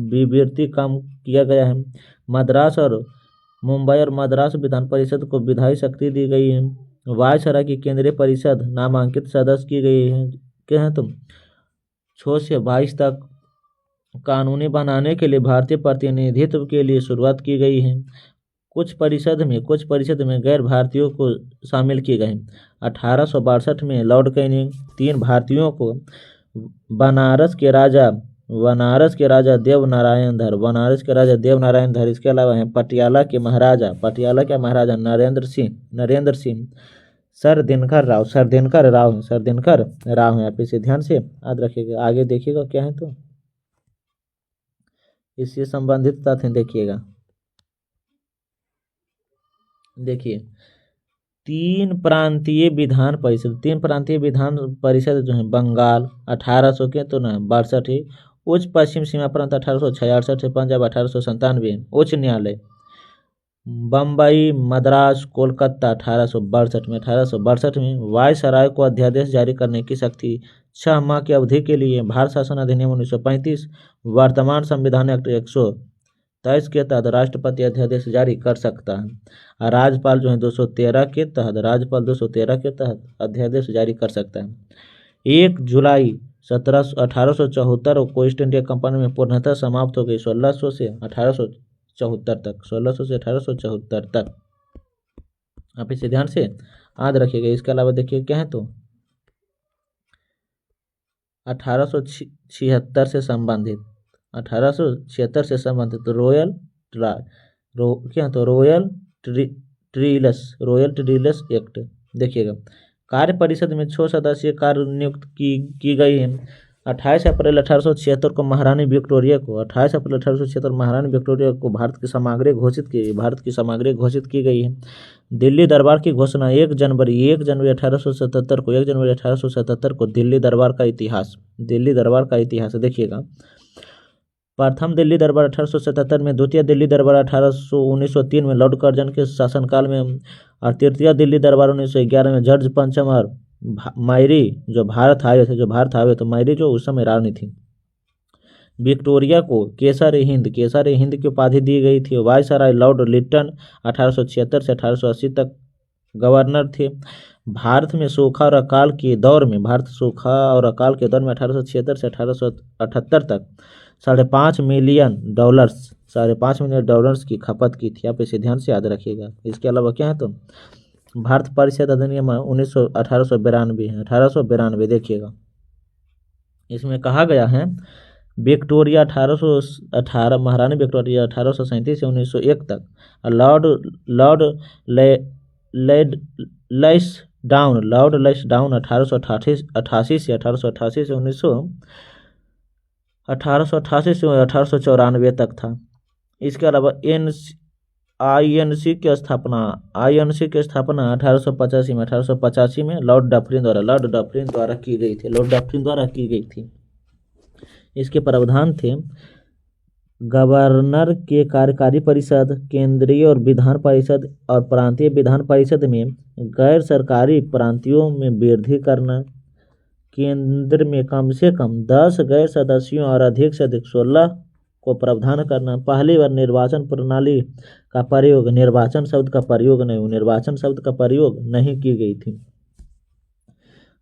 विवृत्ति काम किया गया है। मुंबई और मद्रास विधान परिषद को विधायी शक्ति दी गई है। वायसराय की केंद्रीय परिषद नामांकित सदस्य की गई है। क्या है, तो 6 से 22 तक कानूनी बनाने के लिए भारतीय प्रतिनिधित्व के लिए शुरुआत की गई है। कुछ परिषद में गैर भारतीयों को शामिल किए गए। 1862 में लॉर्ड कैनिंग 3 भारतीयों को बनारस के राजा देवनारायण धर, इसके अलावा है पटियाला के महाराजा नरेंद्र सिंह, सर दिनकर राव हैं। आप इसे ध्यान से याद रखिएगा। आगे देखिएगा क्या है, तो इससे संबंधित तथ्य देखिएगा। देखिए 3 प्रांतीय विधान परिषद जो है बंगाल 1800 के, तो ना 62 है। उच्च पश्चिम सीमा प्रांत 1866 है। पंजाब 1897 है। उच्च न्यायालय बम्बई, मद्रास, कोलकाता 1862 में वायसराय को अध्यादेश जारी करने की शक्ति 6 माह की अवधि के लिए। भारत शासन अधिनियम 1935, वर्तमान संविधान एक्ट 123 के तहत राष्ट्रपति अध्यादेश जारी कर सकता है। राज्यपाल जो है 213 के तहत अध्यादेश जारी कर सकता है। 1 जुलाई 1874 को ईस्ट इंडिया कंपनी में पूर्णतः समाप्त हो गई 1600 से 1874 तक, 1600 से 1874 तक। आप इसे ध्यान से याद रखिएगा। इसके अलावा देखिए क्या है तो 1876 से संबंधित, 1876 से संबंधित रॉयल क्या तो रॉयल ट्रिलस एक्ट। देखिएगा कार्य परिषद में 6 सदस्यीय कार्य नियुक्त की गई है। 28 अप्रैल 1876 को महारानी विक्टोरिया को भारत की सामग्री घोषित की गई है। दिल्ली दरबार की घोषणा 1 जनवरी 1877 को दिल्ली दरबार का इतिहास देखिएगा। प्रथम दिल्ली दरबार 1877 में, द्वितीय दिल्ली दरबार 1903 में लॉर्ड कर्जन के शासनकाल में, और तृतीय दिल्ली दरबार 1911 में जॉर्ज पंचम और मायरी जो भारत आए थे तो मायरी जो उस समय रानी थी। विक्टोरिया को केसर हिंद की उपाधि दी गई थी। वायसराय लॉर्ड लिटन 1876 से 1880 तक गवर्नर थे। भारत सूखा और अकाल के दौर में 1876 से 1878 तक $5.5 मिलियन डॉलर्स की खपत की थी। आप इसे ध्यान से याद रखिएगा। इसके अलावा क्या है तो भारत परिषद अधिनियम 1892 देखिएगा। इसमें कहा गया है विक्टोरिया 1818 महारानी विक्टोरिया 1837 से 1901 तक, लॉर्ड लेस्डाउन 1888 से 1894 तक था। इसके अलावा आईएनसी की स्थापना 1885 में लॉर्ड डफरिन द्वारा की गई थी। इसके प्रावधान थे गवर्नर के कार्यकारी परिषद, केंद्रीय और विधान परिषद और प्रांतीय विधान परिषद में गैर सरकारी प्रांतियों में वृद्धि करना, केंद्र में कम से कम 10 गैर सदस्यों और अधिक से अधिक 16 को प्रावधान करना। पहली बार निर्वाचन शब्द का प्रयोग नहीं की गई थी।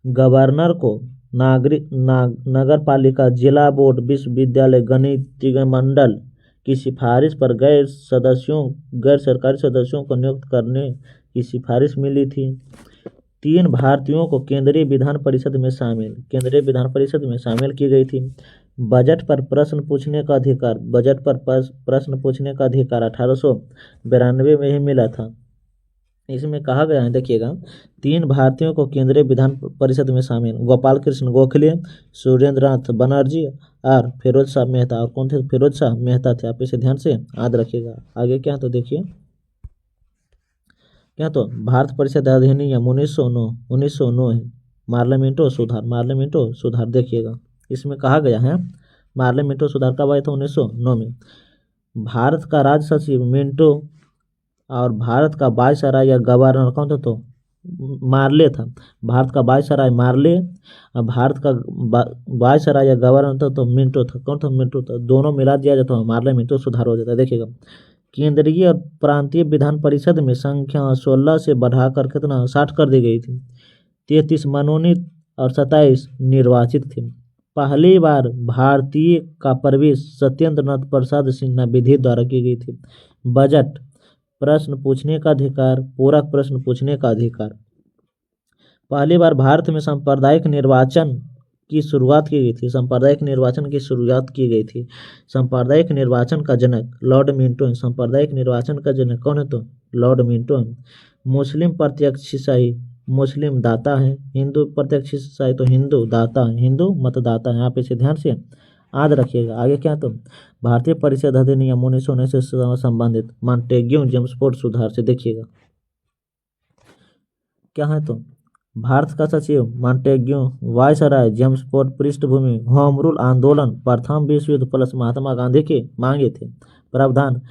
गवर्नर को नगर पालिका, जिला बोर्ड, विश्वविद्यालय, गणितीय मंडल की सिफारिश पर गैर सरकारी सदस्यों को नियुक्त करने की सिफारिश मिली थी। 3 भारतीयों को केंद्रीय विधान परिषद में शामिल की गई थी। बजट पर प्रश्न पूछने का अधिकार 1892 में ही मिला था। इसमें कहा गया है देखिएगा 3 भारतीयों को केंद्रीय विधान परिषद में शामिल, गोपाल कृष्ण गोखले, सुरेंद्रनाथ बनर्जी और फिरोज शाह मेहता। और कौन थे? फिरोज शाह मेहता थे। आप इसे ध्यान से याद रखिएगा। आगे क्या तो देखिए क्या तो भारत परिषद अधिनियम 1909 है। पार्लियामेंटो सुधार देखिएगा। इसमें कहा गया है पार्लियामेंटो सुधार कब आया था? 1909 में। भारत का राज सचिव मिंटो और भारत का वायसराय या गवर्नर कौन था? तो मार्ले था। भारत का वायसराय मार्ले और भारत का वायसराय या गवर्नर था तो मिंटो था। कौन था? मिंटो था। दोनों मिला दिया जाता है पार्लियामेंटो सुधार हो जाता है। देखिएगा केंद्रीय और प्रांतीय विधान परिषद में संख्या 16 से बढ़ाकर कितना 60 कर दी गई थी। 33 मनोनीत और 27 निर्वाचित थे। पहली बार भारतीय का प्रवेश सत्येंद्र नाथ प्रसाद सिन्हा विधि द्वारा की गई थी। बजट, प्रश्न पूछने का अधिकार, पूरक प्रश्न पूछने का अधिकार। पहली बार भारत में सांप्रदायिक निर्वाचन की शुरुआत की गई थी। सांप्रदायिक निर्वाचन का जनक लॉर्ड मिंटो है। सांप्रदायिक निर्वाचन का जनक कौन है? तो लॉर्ड मिंटो है। मुस्लिम प्रत्यक्षीशाही मुस्लिम दाता है। हिंदू प्रत्यक्षीशाही तो हिंदू दाता है, हिंदू मतदाता है। आप इसे ध्यान से याद रखिएगा। आगे क्या तो भारतीय परिषद अधिनियम 1919 से संबंधित मॉन्टेग्यू जेम्सफोर्ड सुधार से देखिएगा क्या है तो भारत का सचिव मॉन्टेग्यू, वायसराय जेम्सफोर्ड। पृष्ठभूमि होम रूल आंदोलन, प्रथम विश्व युद्ध प्लस महात्मा गांधी के मांगे थे। प्रावधान,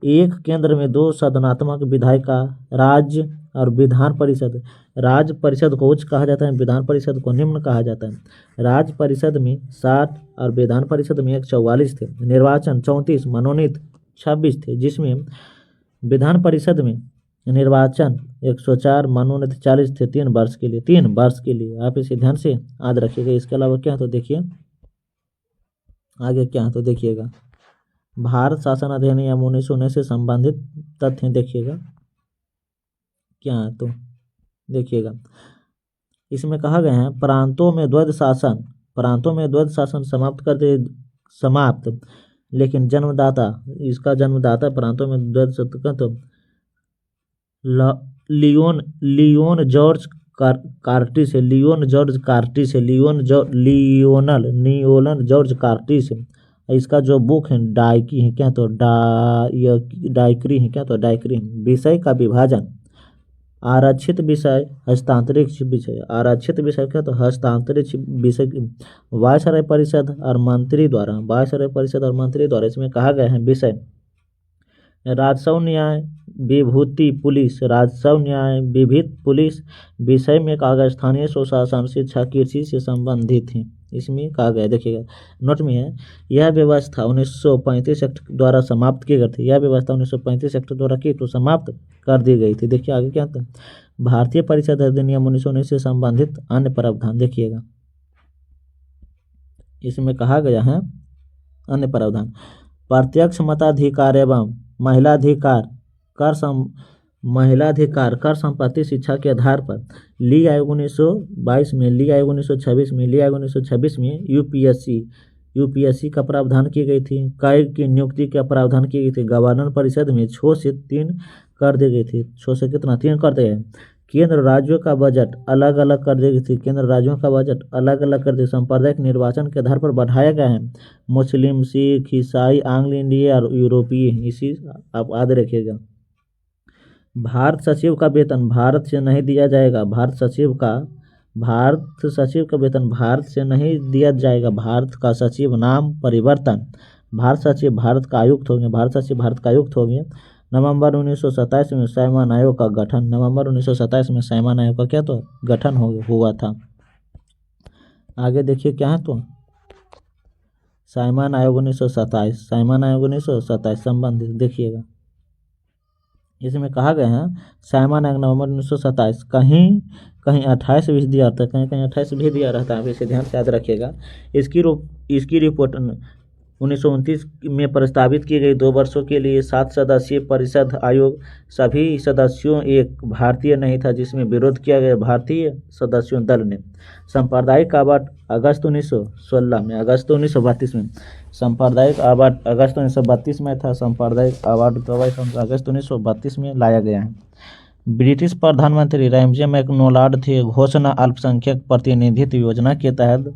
एक केंद्र में 2 सदनात्मक विधायिका, राज्य और विधान परिषद। राज्य परिषद को उच्च कहा जाता है, विधान परिषद को निम्न कहा जाता है। राज्य परिषद में 60 और विधान परिषद में 144 थे। निर्वाचन 34, मनोनीत 26 थे, जिसमें विधान परिषद में निर्वाचन 104, मनोनीत 40 थे 3 वर्ष के लिए, 3 वर्ष के लिए। आप इसे ध्यान से याद रखिएगा। इसके अलावा क्या है तो देखिए आगे क्या है तो देखिएगा, भारत शासन अधिनियम 1919 से संबंधित तथ्य देखिएगा क्या है तो देखिएगा। इसमें कहा गया है प्रांतों में द्वैध शासन समाप्त कर दे, समाप्त, लेकिन जन्मदाता, इसका जन्मदाता प्रांतों में द्वैध शासन तो लियोन जॉर्ज कार्टिस है, लियोनल जॉर्ज कार्टिस है। इसका जो बुक है डायकी है क्या तो डायक्री है क्या तो डायक्री है। विषय का विभाजन, आरक्षित विषय, हस्तांतरित विषय, आरक्षित विषय क्या तो हस्तांतरित विषय, वायसराय परिषद और मंत्री द्वारा, इसमें कहा गया है विषय राजस्व न्याय, विभित पुलिस, विषय में कहा गया स्थानीय स्वशासन, शिक्षा, कृषि से संबंधित है। इसमें कहा गया देखिएगा नोट में है, यह व्यवस्था 1935 एक्ट द्वारा समाप्त की गई थी। यह व्यवस्था 1935 एक्ट द्वारा की तो समाप्त कर दी गई थी। देखिए आगे क्या था, भारतीय परिषद अधिनियम 1919 से संबंधित अन्य प्रावधान देखिएगा। इसमें कहा गया है अन्य प्रावधान, प्रत्यक्ष मताधिकार एवं महिलाधिकार, कर संपत्ति शिक्षा के आधार पर ली आयोग 1922 में, ली आयोग 1926 में यूपीएससी का प्रावधान की गई थी। काय की नियुक्ति का प्रावधान की गई थी। गवर्नर परिषद में 6 से 3 कर दी गई थी। 6 से कितना 3 कर दिए। केंद्र राज्यों का बजट अलग अलग कर दी गई थी। सांप्रदायिक निर्वाचन के आधार पर बढ़ाया गया है। मुस्लिम, सिख, ईसाई, आंग्ल इंडिया और यूरोपीय, इसी आप याद रखिएगा। भारत सचिव का वेतन भारत से नहीं दिया जाएगा। भारत सचिव का वेतन भारत से नहीं दिया जाएगा। भारत का सचिव नाम परिवर्तन, भारत सचिव भारत का आयुक्त हो गए। नवंबर 1927 में साइमन आयोग का गठन, क्या तो गठन हुआ था। आगे देखिए क्या है तो साइमन आयोग 1927 संबंधित देखिएगा। इसमें कहा गया है साइमन आयोग नवंबर 1927, कहीं 28 भी दिया रहता है, कहीं 28 भी दिया रहता है। आप इसे ध्यान से याद रखिएगा। इसकी रिपोर्ट 1929 में प्रस्तावित की गई। 2 वर्षों के लिए 7 सदस्यीय परिषद आयोग, सभी सदस्यों एक भारतीय नहीं था, जिसमें विरोध किया गया भारतीय सदस्यों दल ने। सांप्रदायिक अवार्ड अगस्त 1932 में, सांप्रदायिक अवार्ड अगस्त 1932 में था। सांप्रदायिक अवार्ड अगस्त 1932 में लाया गया है। ब्रिटिश प्रधानमंत्री रैमजे मैकडोनाल्ड थे। घोषणा अल्पसंख्यक प्रतिनिधित्व योजना के तहत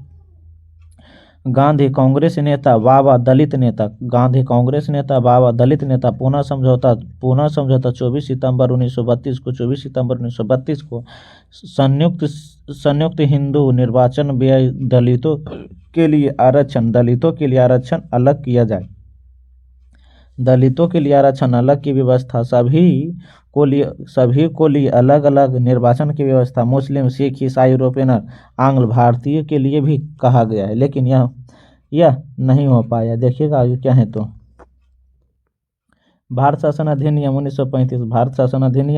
गांधी कांग्रेस नेता बाबा दलित नेता पूना समझौता 24 सितंबर 1932 को संयुक्त हिंदू निर्वाचन व्यय, दलितों के लिए आरक्षण अलग किया जाए। दलितों के लिए आरक्षण अलग की व्यवस्था, सभी को लिए अलग अलग निर्वाचन की व्यवस्था। मुस्लिम, सिख, ईसाई, यूरोपियन, आंग्ल भारतीय के लिए भी कहा गया है, लेकिन यह नहीं हो पाया। देखिएगा आगे क्या है तो भारत शासन अधिनियम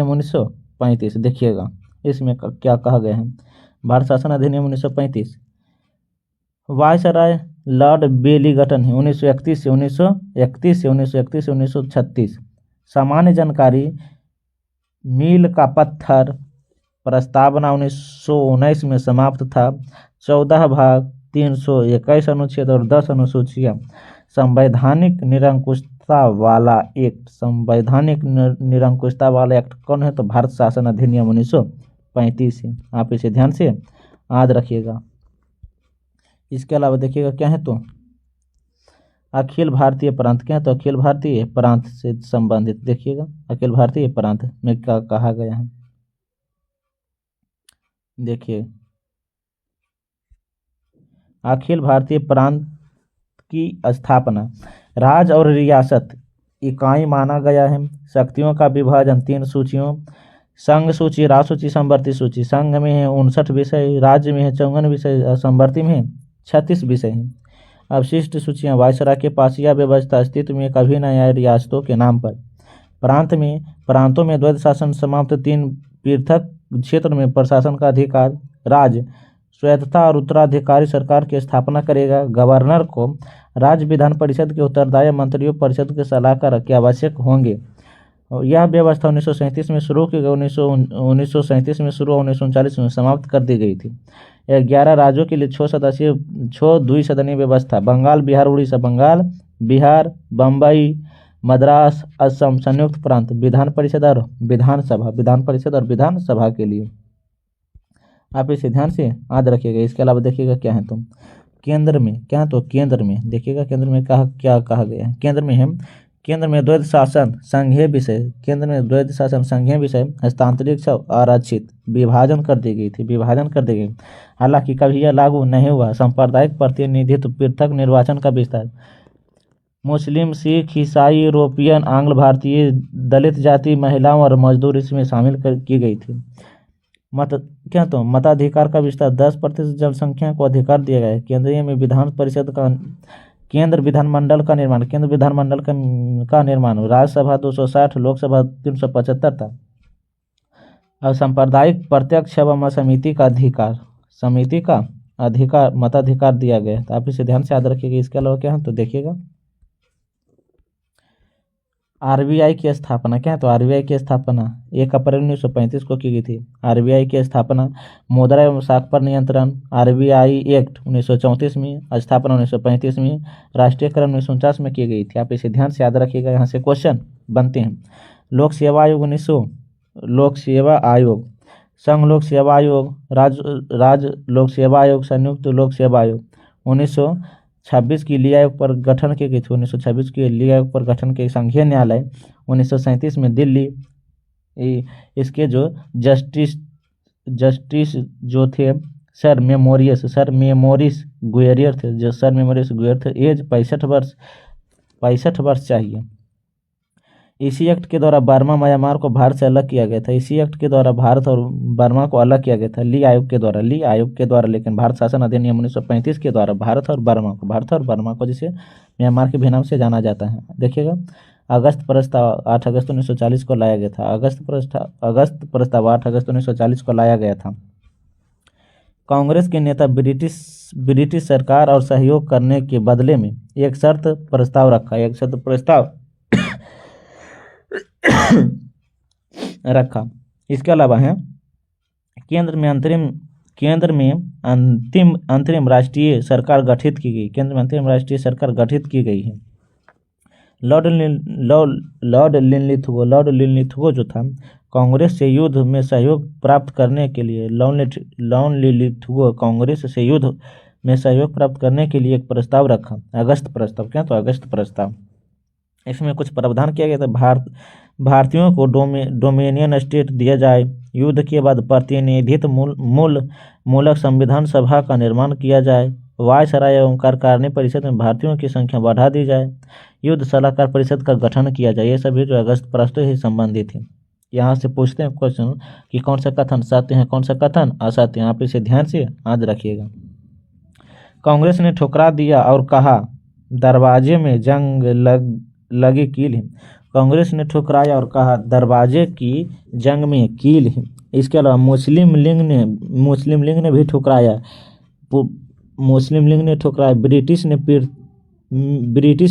1935 देखिएगा। इसमें क्या कहा गया है, भारत शासन अधिनियम 1935 वायसराय लॉर्ड बेली गठन है 1931 से 1936। सामान्य जानकारी मील का पत्थर प्रस्तावना 1919 में समाप्त था। 14 भाग 321 अनुच्छेद और 10 अनुसूचियां। संवैधानिक निरंकुशता वाला एक्ट कौन है तो भारत शासन अधिनियम 1935 है। आप इसे ध्यान से याद रखिएगा। इसके अलावा देखिएगा क्या है तो अखिल भारतीय प्रांत, क्या है तो अखिल भारतीय प्रांत से संबंधित देखिएगा। अखिल भारतीय प्रांत में क्या कहा गया है देखिए, अखिल भारतीय प्रांत की स्थापना राज्य और रियासत इकाई माना गया है। शक्तियों का विभाजन 3 सूचियों, संघ सूची, राज सूची, संवर्ती सूची। संघ में है 59 विषय, राज्य में है 54 विषय, संवर्ती में है 36 विषय हैं। अवशिष्ट सूचियां वायसराय के पास यह व्यवस्था अस्तित्व में कभी नहीं आई रियासतों के नाम पर। प्रांतों में द्वैध शासन समाप्त, 3 पृथक क्षेत्र में प्रशासन का अधिकार, राज्य स्वायत्तता और उत्तराधिकारी सरकार की स्थापना करेगा। गवर्नर को राज्य विधान परिषद के उत्तरदायी मंत्रियों परिषद के सलाहकार के आवश्यक होंगे। यह व्यवस्था 1937 में शुरू की गई, 1937 में शुरू, 1939 में समाप्त कर दी गई थी। 11 राज्यों के लिए 6 द्विसदनीय व्यवस्था, बंगाल, बिहार, उड़ीसा, बंगाल, बिहार, बम्बई, मद्रास, असम, संयुक्त प्रांत, विधान परिषद और विधानसभा के लिए। आप इसे ध्यान से याद रखिएगा। इसके अलावा देखिएगा क्या है, तो केंद्र में क्या, तो केंद्र में देखिएगा केंद्र में क्या कहा गया है। केंद्र में द्वैध शासन संघीय विषय, केंद्र में द्वैध शासन संघीय विषय हस्तांतरित आरक्षित विभाजन कर दी गई। हालांकि कभी यह लागू नहीं हुआ। सांप्रदायिक प्रतिनिधित्व, पृथक निर्वाचन का विस्तार, मुस्लिम, सिख, ईसाई, यूरोपियन, आंग्ल भारतीय, दलित जाति, महिलाओं और मजदूर इसमें शामिल की गई थी। मताधिकार का विस्तार, 10% जनसंख्या को अधिकार दिया गया है। केंद्र विधानमंडल का निर्माण, राज्यसभा 260, लोकसभा 375 था। और सांप्रदायिक प्रत्यक्ष एवं समिति का अधिकार मताधिकार दिया गया। तो आप इसे ध्यान से याद रखिएगा। इसके अलावा क्या है, तो देखिएगा आरबीआई की स्थापना, क्या है, तो आरबीआई की स्थापना 1 अप्रैल 1935 को की गई थी। आरबीआई की स्थापना, मुद्रा एवं साख पर नियंत्रण, आरबीआई एक्ट 1934 में, स्थापना 1935 में, राष्ट्रीयकरण 1949 में की गई थी। आप इसे ध्यान से याद रखिएगा, यहाँ से क्वेश्चन बनते हैं। लोक सेवा आयोग, संघ लोक सेवा आयोग, राज्य लोक सेवा आयोग, संयुक्त लोक सेवा आयोग 1926 की लीग आयोग पर गठन की गई थी। 1926 की लीग आयोग पर गठन के संघीय न्यायालय 1937 में दिल्ली। इसके जो जस्टिस जो थे सर मेमोरिस गुएरियर थे, एज 65 वर्ष चाहिए। इसी एक्ट के द्वारा बर्मा म्यांमार को भारत से अलग किया गया था। इसी एक्ट के द्वारा भारत और बर्मा को अलग किया गया था ली आयोग के द्वारा। लेकिन भारत शासन अधिनियम 1935 के द्वारा भारत और बर्मा को जिसे म्यांमार के भी नाम से जाना जाता है। देखिएगा अगस्त प्रस्ताव 8 अगस्त 1940 को लाया गया था। अगस्त प्रस्ताव 8 अगस्त 1940 को लाया गया था। कांग्रेस के नेता ब्रिटिश सरकार और सहयोग करने के बदले में एक शर्त प्रस्ताव रखा। इसके अलावा है केंद्र में अंतरिम राष्ट्रीय सरकार गठित की गई। केंद्र में अंतरिम राष्ट्रीय सरकार गठित की गई है। लॉर्ड लिनलिथगो जो था, कांग्रेस से युद्ध में सहयोग प्राप्त करने के लिए कांग्रेस से युद्ध में सहयोग प्राप्त करने के लिए एक प्रस्ताव रखा, अगस्त प्रस्ताव। क्या, तो अगस्त प्रस्ताव। इसमें कुछ प्रावधान किया गया था। भारतीयों को डोमिनियन स्टेट दिया जाए। युद्ध के बाद प्रतिनिधित्व मूलक संविधान सभा का निर्माण किया जाए। वायसराय एवं कार्यकारिणी परिषद में भारतीयों की संख्या बढ़ा दी जाए। युद्ध सलाहकार परिषद का गठन किया जाए। ये सभी जो अगस्त प्रस्ताव से संबंधित है। यहाँ से पूछते हैं क्वेश्चन कि कौन सा कथन सत्य है, कौन सा कथन असत्य है। आप इसे ध्यान से याद रखिएगा। कांग्रेस ने ठुकरा दिया और कहा दरवाजे में जंग लगी कील है। कांग्रेस ने ठुकराया और कहा दरवाजे की जंग में कील है। इसके अलावा मुस्लिम लीग ने भी ठुकराया। ब्रिटिश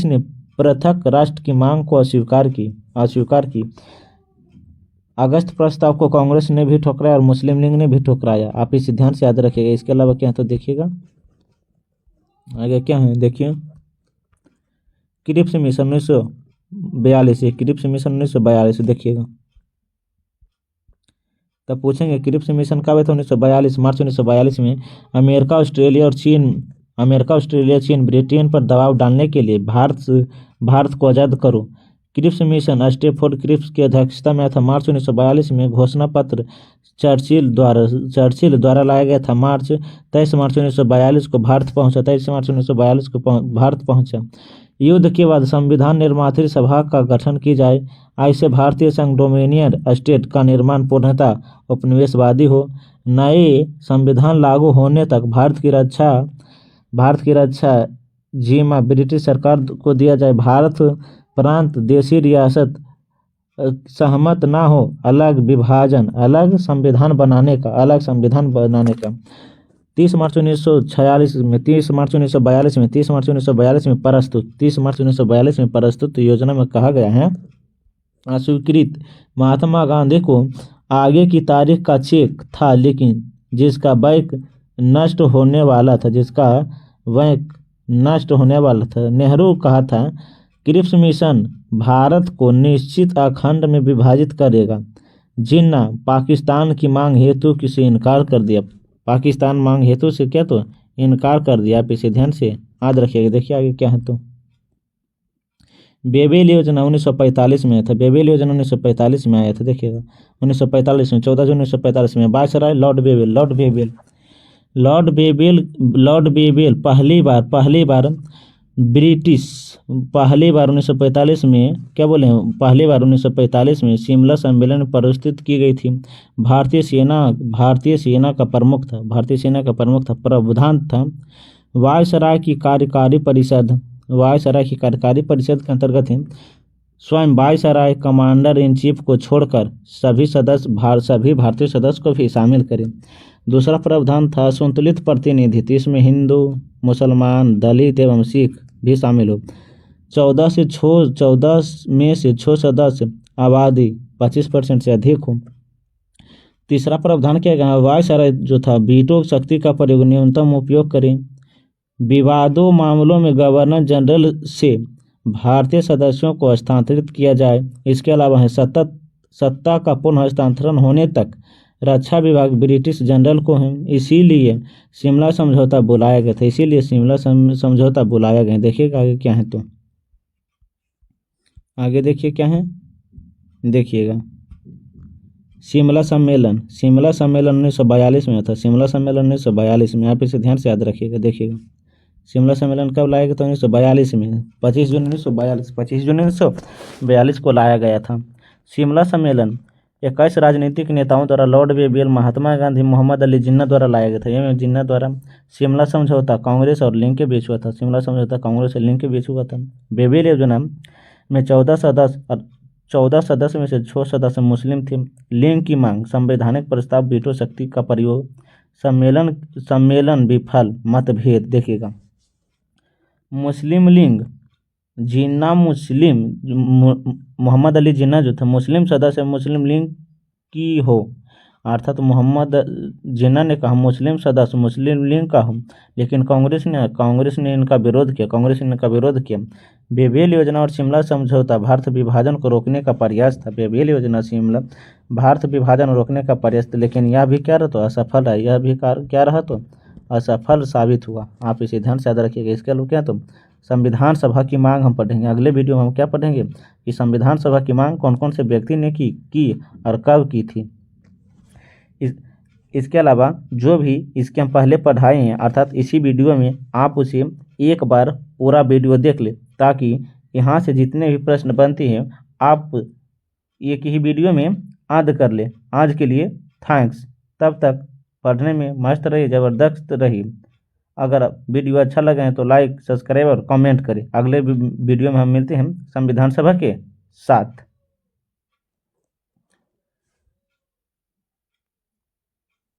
ने पृथक राष्ट्र की मांग को अस्वीकार की। अगस्त प्रस्ताव को कांग्रेस ने भी ठुकराया और मुस्लिम लीग ने भी ठुकराया। आप इसे ध्यान से याद रखिएगा। इसके अलावा क्या है, तो देखिएगा आगे क्या है। देखिए क्रिप्स मिशन 1942 देखिएगा। तब पूछेंगे क्रिप्स मिशन कब है, तो 1942 मार्च 1942 में अमेरिका, ऑस्ट्रेलिया, चीन ब्रिटेन पर दबाव डालने के लिए भारत को आज़ाद करो। क्रिप्स मिशन स्टेफोर्ड क्रिप्स की अध्यक्षता में था। मार्च 1942 में घोषणा पत्र चर्चिल द्वारा लाया गया था। 23 मार्च 1942 को भारत पहुंचा। युद्ध के बाद संविधान निर्मात्री सभा का गठन की जाए। ऐसे भारतीय संघ डोमिनियन स्टेट का निर्माण पूर्णतः उपनिवेशवादी हो। नए संविधान लागू होने तक भारत की रक्षा जिम्मा ब्रिटिश सरकार को दिया जाए। भारत प्रांत, देशी रियासत सहमत ना हो अलग विभाजन, अलग संविधान बनाने का, अलग संविधान बनाने का। 30 मार्च 1946 में, 30 मार्च 1942 में, 30 मार्च 1942 में प्रस्तुत, 30 मार्च 1942 में प्रस्तुत योजना में कहा गया है, अस्वीकृत। महात्मा गांधी को आगे की तारीख का चेक था, लेकिन जिसका बैंक नष्ट होने वाला था, जिसका बैंक नष्ट होने वाला था। नेहरू कहा था क्रिप्स मिशन भारत को निश्चित अखंड में विभाजित करेगा। जिन्ना पाकिस्तान की मांग हेतु किसे इनकार कर दिया, पाकिस्तान मांग हेतु से क्या तो इनकार कर दिया। आप इसे ध्यान से याद रखिएगा। देखिए आगे क्या है तो बेबेल योजना 1945 में आया था, बेबेल योजना 1945 में आया था। देखिएगा 1945 में, 14 जून 1945 में वायसराय लॉर्ड बेबेल, लॉर्ड बेबेल पहली बार ब्रिटिश, पहली बार 1945 में, क्या बोले हैं, पहली बार 1945 में शिमला सम्मेलन में प्रस्तुत की गई थी। भारतीय सेना का प्रमुख था, प्रधान था। वायसराय की कार्यकारी परिषद, के अंतर्गत है। स्वयं वायसराय कमांडर इन चीफ को छोड़कर सभी भारतीय सदस्य को भी शामिल करें। दूसरा प्रावधान था संतुलित प्रतिनिधित्व, इसमें हिंदू, मुसलमान, दलित एवं सिख भी शामिल हो। 14 में से 6 सदस्य आबादी 25% से अधिक हो। तीसरा प्रावधान क्या है, वायसराय जो था वीटो शक्ति का प्रयोग न्यूनतम उपयोग करें। विवादों मामलों में गवर्नर जनरल से भारतीय सदस्यों को हस्तांतरित किया जाए। इसके अलावा है सत्ता का पुनः हस्तांतरण होने तक रक्षा विभाग ब्रिटिश जनरल को है। इसीलिए शिमला समझौता बुलाया गया था, समझौता बुलाया गया। देखिएगा आगे क्या है तो आगे देखिए क्या है, देखिएगा शिमला सम्मेलन 1942 में था, शिमला सम्मेलन 1942 में। आप इसे ध्यान से याद रखिएगा। देखिएगा शिमला सम्मेलन कब लाया गया था, 1942 में, 25 जून 1942 को लाया गया था। शिमला सम्मेलन 21 राजनीतिक नेताओं द्वारा लॉर्ड बेबेल, महात्मा गांधी, मोहम्मद अली जिन्ना द्वारा लाया गया था। यह जिन्ना द्वारा शिमला समझौता कांग्रेस और लिंग के बीच हुआ था, शिमला समझौता कांग्रेस और लिंग के बीच हुआ था। बेबेल योजना में 14 सदस्य में से 6 सदस्य मुस्लिम थे। लिंग की मांग, संवैधानिक प्रस्ताव, वीटो शक्ति का प्रयोग, सम्मेलन विफल, मतभेद। देखिएगा मुस्लिम लीग जिन्ना, मोहम्मद अली जिन्ना जो था मुस्लिम सदस्य मुस्लिम लीग की हो, अर्थात मोहम्मद जिन्ना ने कहा मुस्लिम सदस्य मुस्लिम लीग का हो, लेकिन कांग्रेस ने इनका विरोध किया। बेबेल योजना और शिमला समझौता भारत विभाजन को रोकने का प्रयास था। बेबेल योजना शिमला भारत विभाजन रोकने का प्रयास था, लेकिन यह भी क्या रहा तो असफल रहा, यह भी क्या रहा तो असफल साबित हुआ। आप इसे ध्यान से याद रखिएगा। इसके अलावा क्या तो संविधान सभा की मांग हम पढ़ेंगे अगले वीडियो में। हम क्या पढ़ेंगे कि संविधान सभा की मांग कौन कौन से व्यक्ति ने की और कब की थी। इसके अलावा जो भी इसके हम पहले पढ़ाए हैं, अर्थात इसी वीडियो में आप उसे एक बार पूरा वीडियो देख ले, ताकि यहाँ से जितने भी प्रश्न बनते हैं आप एक ही वीडियो में याद कर ले। आज के लिए थैंक्स। तब तक पढ़ने में मस्त रहिए, ज़बरदस्त रहिए। अगर वीडियो अच्छा लगे तो लाइक, सब्सक्राइब और कमेंट करें। अगले वीडियो में हम मिलते हैं संविधान सभा के साथ।